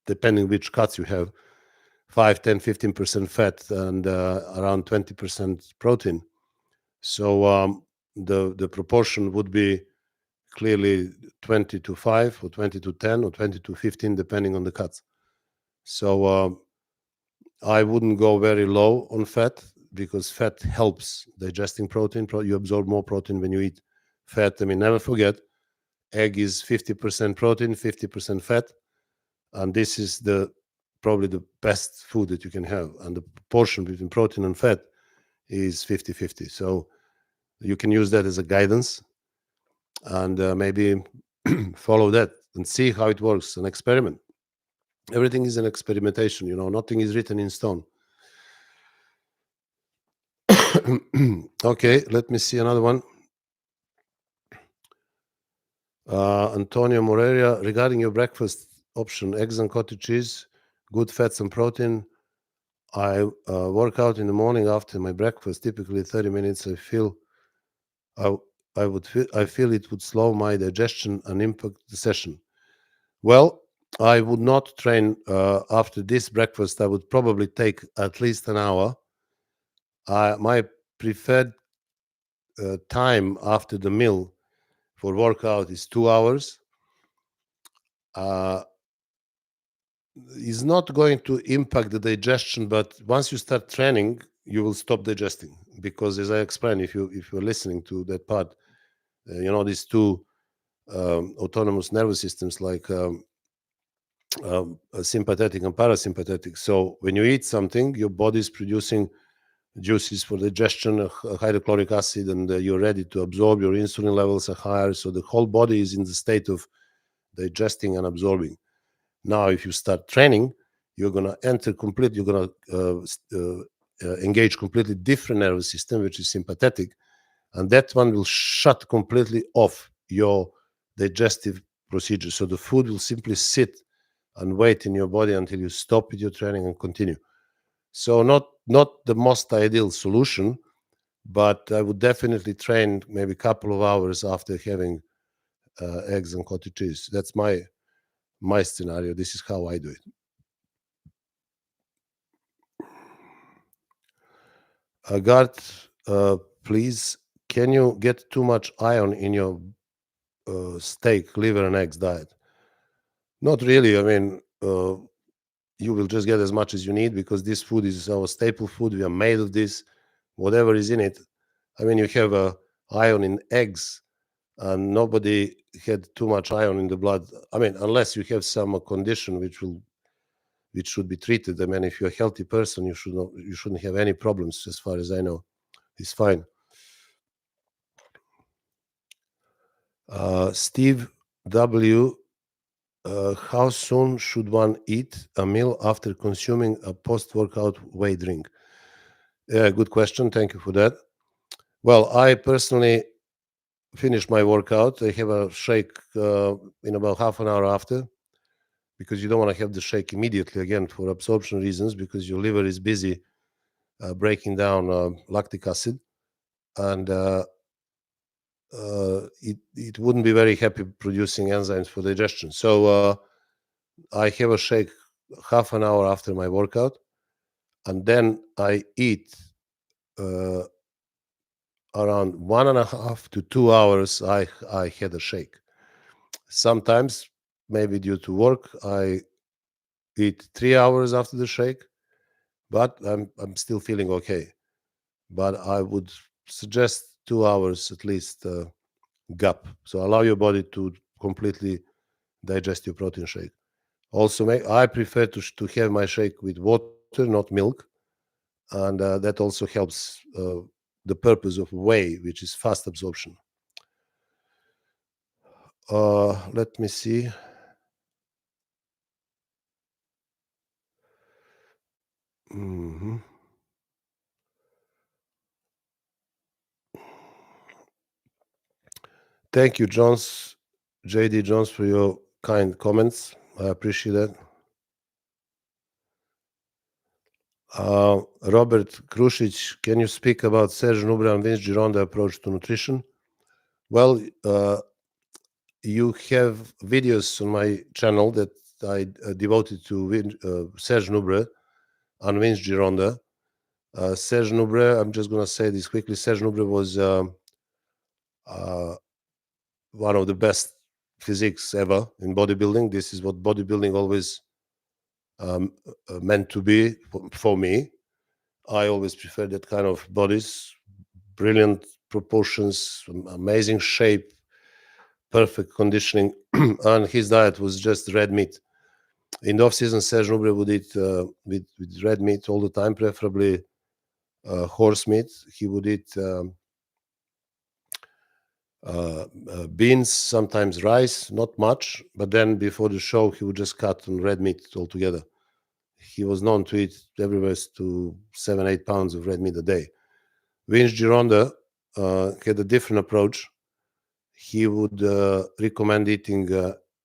depending which cuts you have, 5, 10, 15% fat and around 20% protein. So the proportion would be clearly 20 to 5 or 20 to 10 or 20 to 15, depending on the cuts. So I wouldn't go very low on fat, because fat helps digesting protein. You absorb more protein when you eat fat. I mean, never forget, egg is 50% protein, 50% fat, and this is probably the best food that you can have. And the proportion between protein and fat is 50-50. So you can use that as a guidance, and maybe follow that and see how it works. An experiment. Everything is an experimentation. Nothing is written in stone. Okay, let me see another one. Antonio Moreira, regarding your breakfast option, eggs and cottage cheese, good fats and protein. I work out in the morning after my breakfast, typically 30 minutes. I, I feel it would slow my digestion and impact the session. Well, I would not train after this breakfast. I would probably take at least an hour. My preferred time after the meal for workout is 2 hours. Is not going to impact the digestion, but once you start training, you will stop digesting, because, as I explained, if you're listening to that part, these two autonomous nervous systems, like sympathetic and parasympathetic. So when you eat something, your body is producing juices for digestion, hydrochloric acid, and you're ready to absorb. Your insulin levels are higher, so the whole body is in the state of digesting and absorbing. Now, if you start training, you're going to you're going to engage completely different nervous system, which is sympathetic, and that one will shut completely off your digestive procedure. So the food will simply sit and wait in your body until you stop with your training and continue. So not the most ideal solution, but I would definitely train maybe a couple of hours after having eggs and cottage cheese. That's my scenario. This is how I do it. Gart, please, can you get too much iron in your steak, liver, and eggs diet? Not really. I mean, you will just get as much as you need, because this food is our staple food. We are made of this. Whatever is in it. I mean, you have iron in eggs, and nobody had too much iron in the blood. I mean, unless you have some condition which should be treated. I mean, if you're a healthy person, you shouldn't have any problems, as far as I know. It's fine. Steve W. How soon should one eat a meal after consuming a post-workout whey drink? Yeah, good question. Thank you for that. Well, I personally finish my workout. I have a shake in about half an hour after, because you don't want to have the shake immediately, again, for absorption reasons, because your liver is busy breaking down lactic acid, and it wouldn't be very happy producing enzymes for digestion. So I have a shake half an hour after my workout, and then I eat uh, around 1.5 to 2 hours. I had a shake. Sometimes, maybe due to work, I eat 3 hours after the shake, but I'm still feeling okay. But I would suggest 2 hours at least gap. So allow your body to completely digest your protein shake. Also, I prefer to have my shake with water, not milk, and that also helps the purpose of whey, which is fast absorption. Let me see. Mhm. Thank you, Jones, JD Jones, for your kind comments. I appreciate that. Robert Krušić, can you speak about Serge Nubra and Vince Gironda approach to nutrition? Well, you have videos on my channel that I devoted to Serge Nubra and Vince Gironda. Serge Nubra, I'm just going to say this quickly. Serge Nubra was uh, one of the best physiques ever in bodybuilding. This is what bodybuilding always meant to be for me. I always prefer that kind of bodies, brilliant proportions, amazing shape, perfect conditioning, and his diet was just red meat. In the off-season, Serge Nubra would eat with red meat all the time, preferably horse meat. He would eat beans, sometimes rice, not much, but then before the show, he would just cut on red meat altogether. He was known to eat everywhere to 7-8 pounds of red meat a day. Vince Gironda had a different approach. He would recommend eating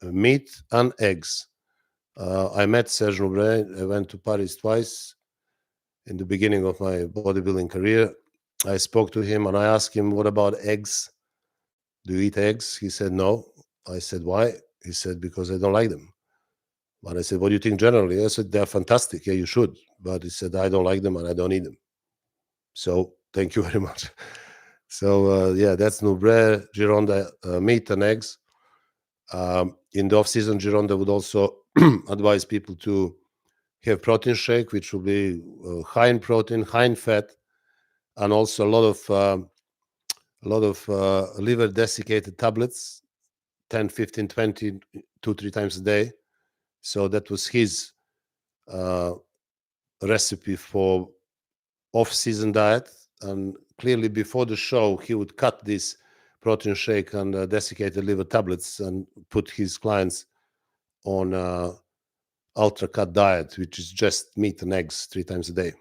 meat and eggs. I met Serge Nubret. I went to Paris twice in the beginning of my bodybuilding career. I spoke to him and I asked him, what about eggs? Do you eat eggs? He said, no. I said, why? He said, because I don't like them. But I said, what do you think generally? I said, they're fantastic. Yeah, you should. But he said, I don't like them and I don't eat them. So thank you very much. So yeah, that's Nubret, Gironda, meat and eggs. In the off-season, Gironda would also advise people to have protein shake, which will be high in protein, high in fat, and also a lot of liver desiccated tablets, 10, 15, 20, 2, 3 times a day. So that was his recipe for off-season diet. And clearly before the show, he would cut this protein shake and desiccated liver tablets and put his clients on ultra cut diet, which is just meat and eggs 3 times a day.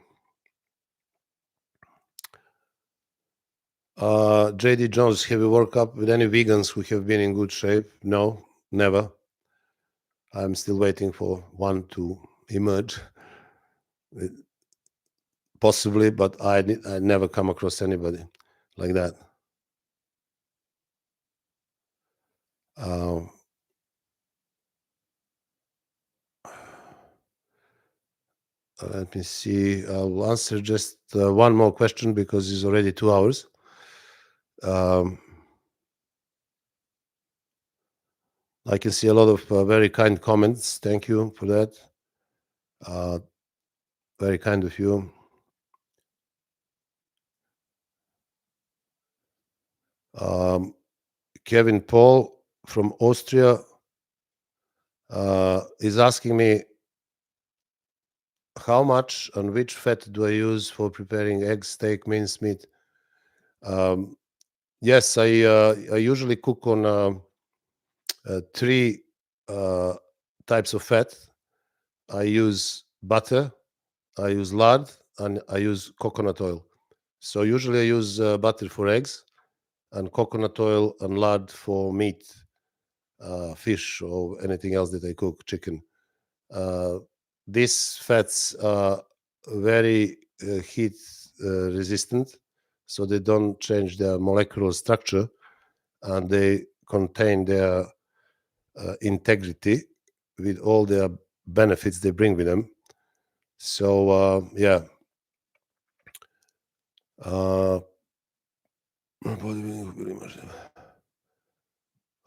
JD Jones, have you worked up with any vegans who have been in good shape? No, never. I'm still waiting for one to emerge. Possibly, but I never come across anybody like that. Let me see. I'll answer just one more question because it's already 2 hours. I can see a lot of very kind comments. Thank you for that. Very kind of you. Kevin Paul from Austria is asking me how much and which fat do I use for preparing egg, steak, mincemeat. Yes, I usually cook on 3 types of fat. I use butter, I use lard, and I use coconut oil. So usually I use butter for eggs and coconut oil and lard for meat, fish, or anything else that I cook, chicken. These fats are very heat resistant, so they don't change their molecular structure and they contain their integrity with all their benefits they bring with them. So yeah.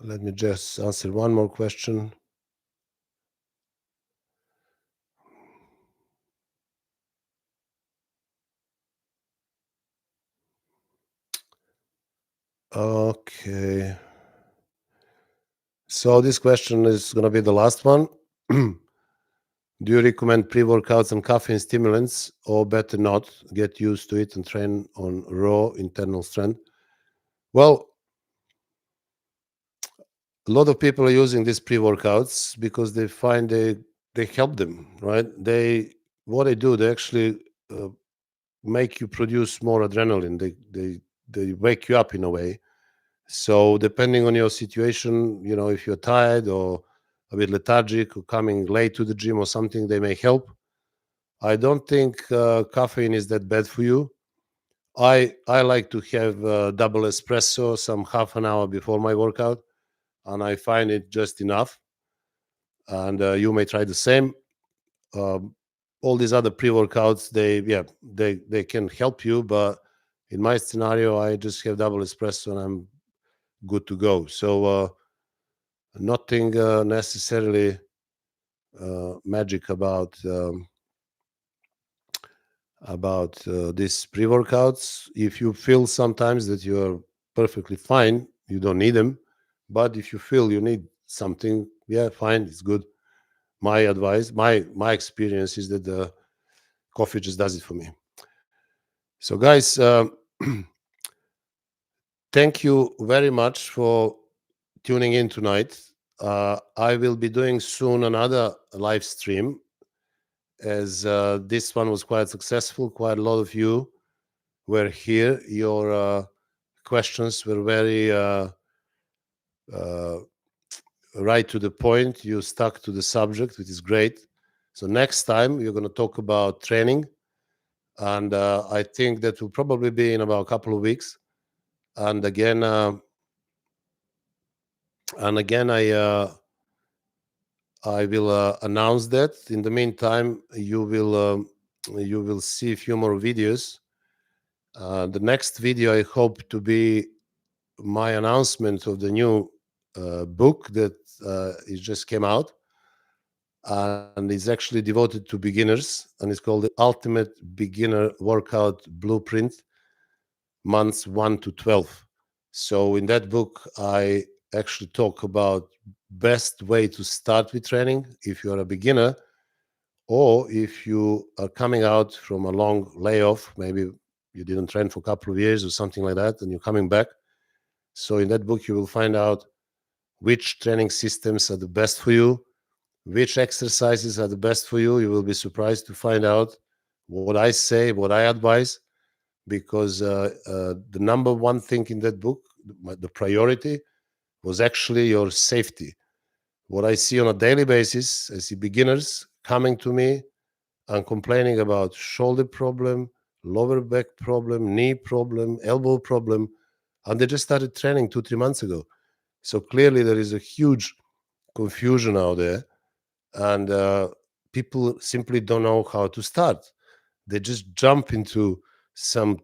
Let me just answer one more question. Okay. So this question is going to be the last one. Do you recommend pre-workouts and caffeine stimulants, or better not? Get used to it and train on raw internal strength. Well, a lot of people are using these pre-workouts because they find they help them, right? What they do, they actually uh, make you produce more adrenaline. They wake you up in a way. So depending on your situation, if you're tired or a bit lethargic or coming late to the gym or something, they may help. I don't think caffeine is that bad for you. I like to have double espresso some half an hour before my workout, and I find it just enough. And you may try the same. Um, all these other pre-workouts, they can help you, but in my scenario, I just have double espresso and I'm good to go. So nothing necessarily magic about these pre-workouts. If you feel sometimes that you're perfectly fine, you don't need them. But if you feel you need something, yeah, fine, it's good. My advice, my experience is that the coffee just does it for me. So, guys, thank you very much for tuning in tonight. I will be doing soon another live stream, as this one was quite successful. Quite a lot of you were here. Your questions were very uh, right to the point. You stuck to the subject, which is great. So next time we're going to talk about training, and I think that will probably be in about a couple of weeks. And again, I will announce that. In the meantime, you will see a few more videos. The next video I hope to be my announcement of the new book that it just came out, and it's actually devoted to beginners, and it's called the Ultimate Beginner Workout Blueprint, months 1 to 12. So in that book, I actually talk about best way to start with training if you're a beginner, or if you are coming out from a long layoff, maybe you didn't train for a couple of years or something like that, and you're coming back. So in that book, you will find out which training systems are the best for you, which exercises are the best for you. You will be surprised to find out what I say, what I advise, because the number one thing in that book, the priority, was actually your safety. What I see on a daily basis, I see beginners coming to me and complaining about shoulder problem, lower back problem, knee problem, elbow problem, and they just started training 2-3 months ago. So clearly there is a huge confusion out there, and people simply don't know how to start. They just jump into some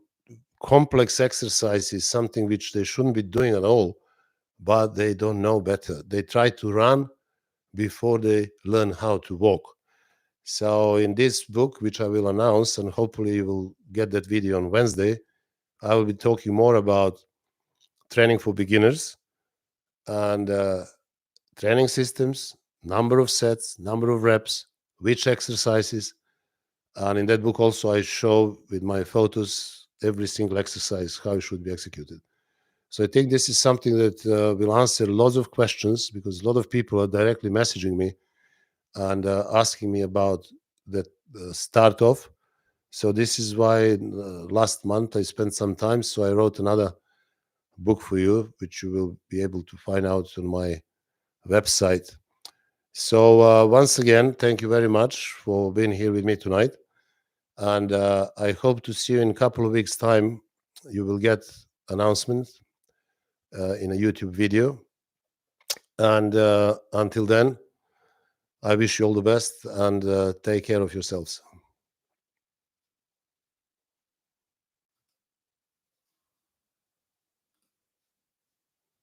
complex exercises, something which they shouldn't be doing at all, but they don't know better. They try to run before they learn how to walk. So in this book, which I will announce, and hopefully you will get that video on Wednesday, I will be talking more about training for beginners and training systems, number of sets, number of reps, which exercises. And in that book also I show with my photos every single exercise, how it should be executed. So I think this is something that will answer lots of questions, because a lot of people are directly messaging me and asking me about that start off. So this is why last month I spent some time. So I wrote another book for you, which you will be able to find out on my website. So once again, thank you very much for being here with me tonight. And I hope to see you in a couple of weeks' time. You will get announcements in a YouTube video. And until then, I wish you all the best, and take care of yourselves.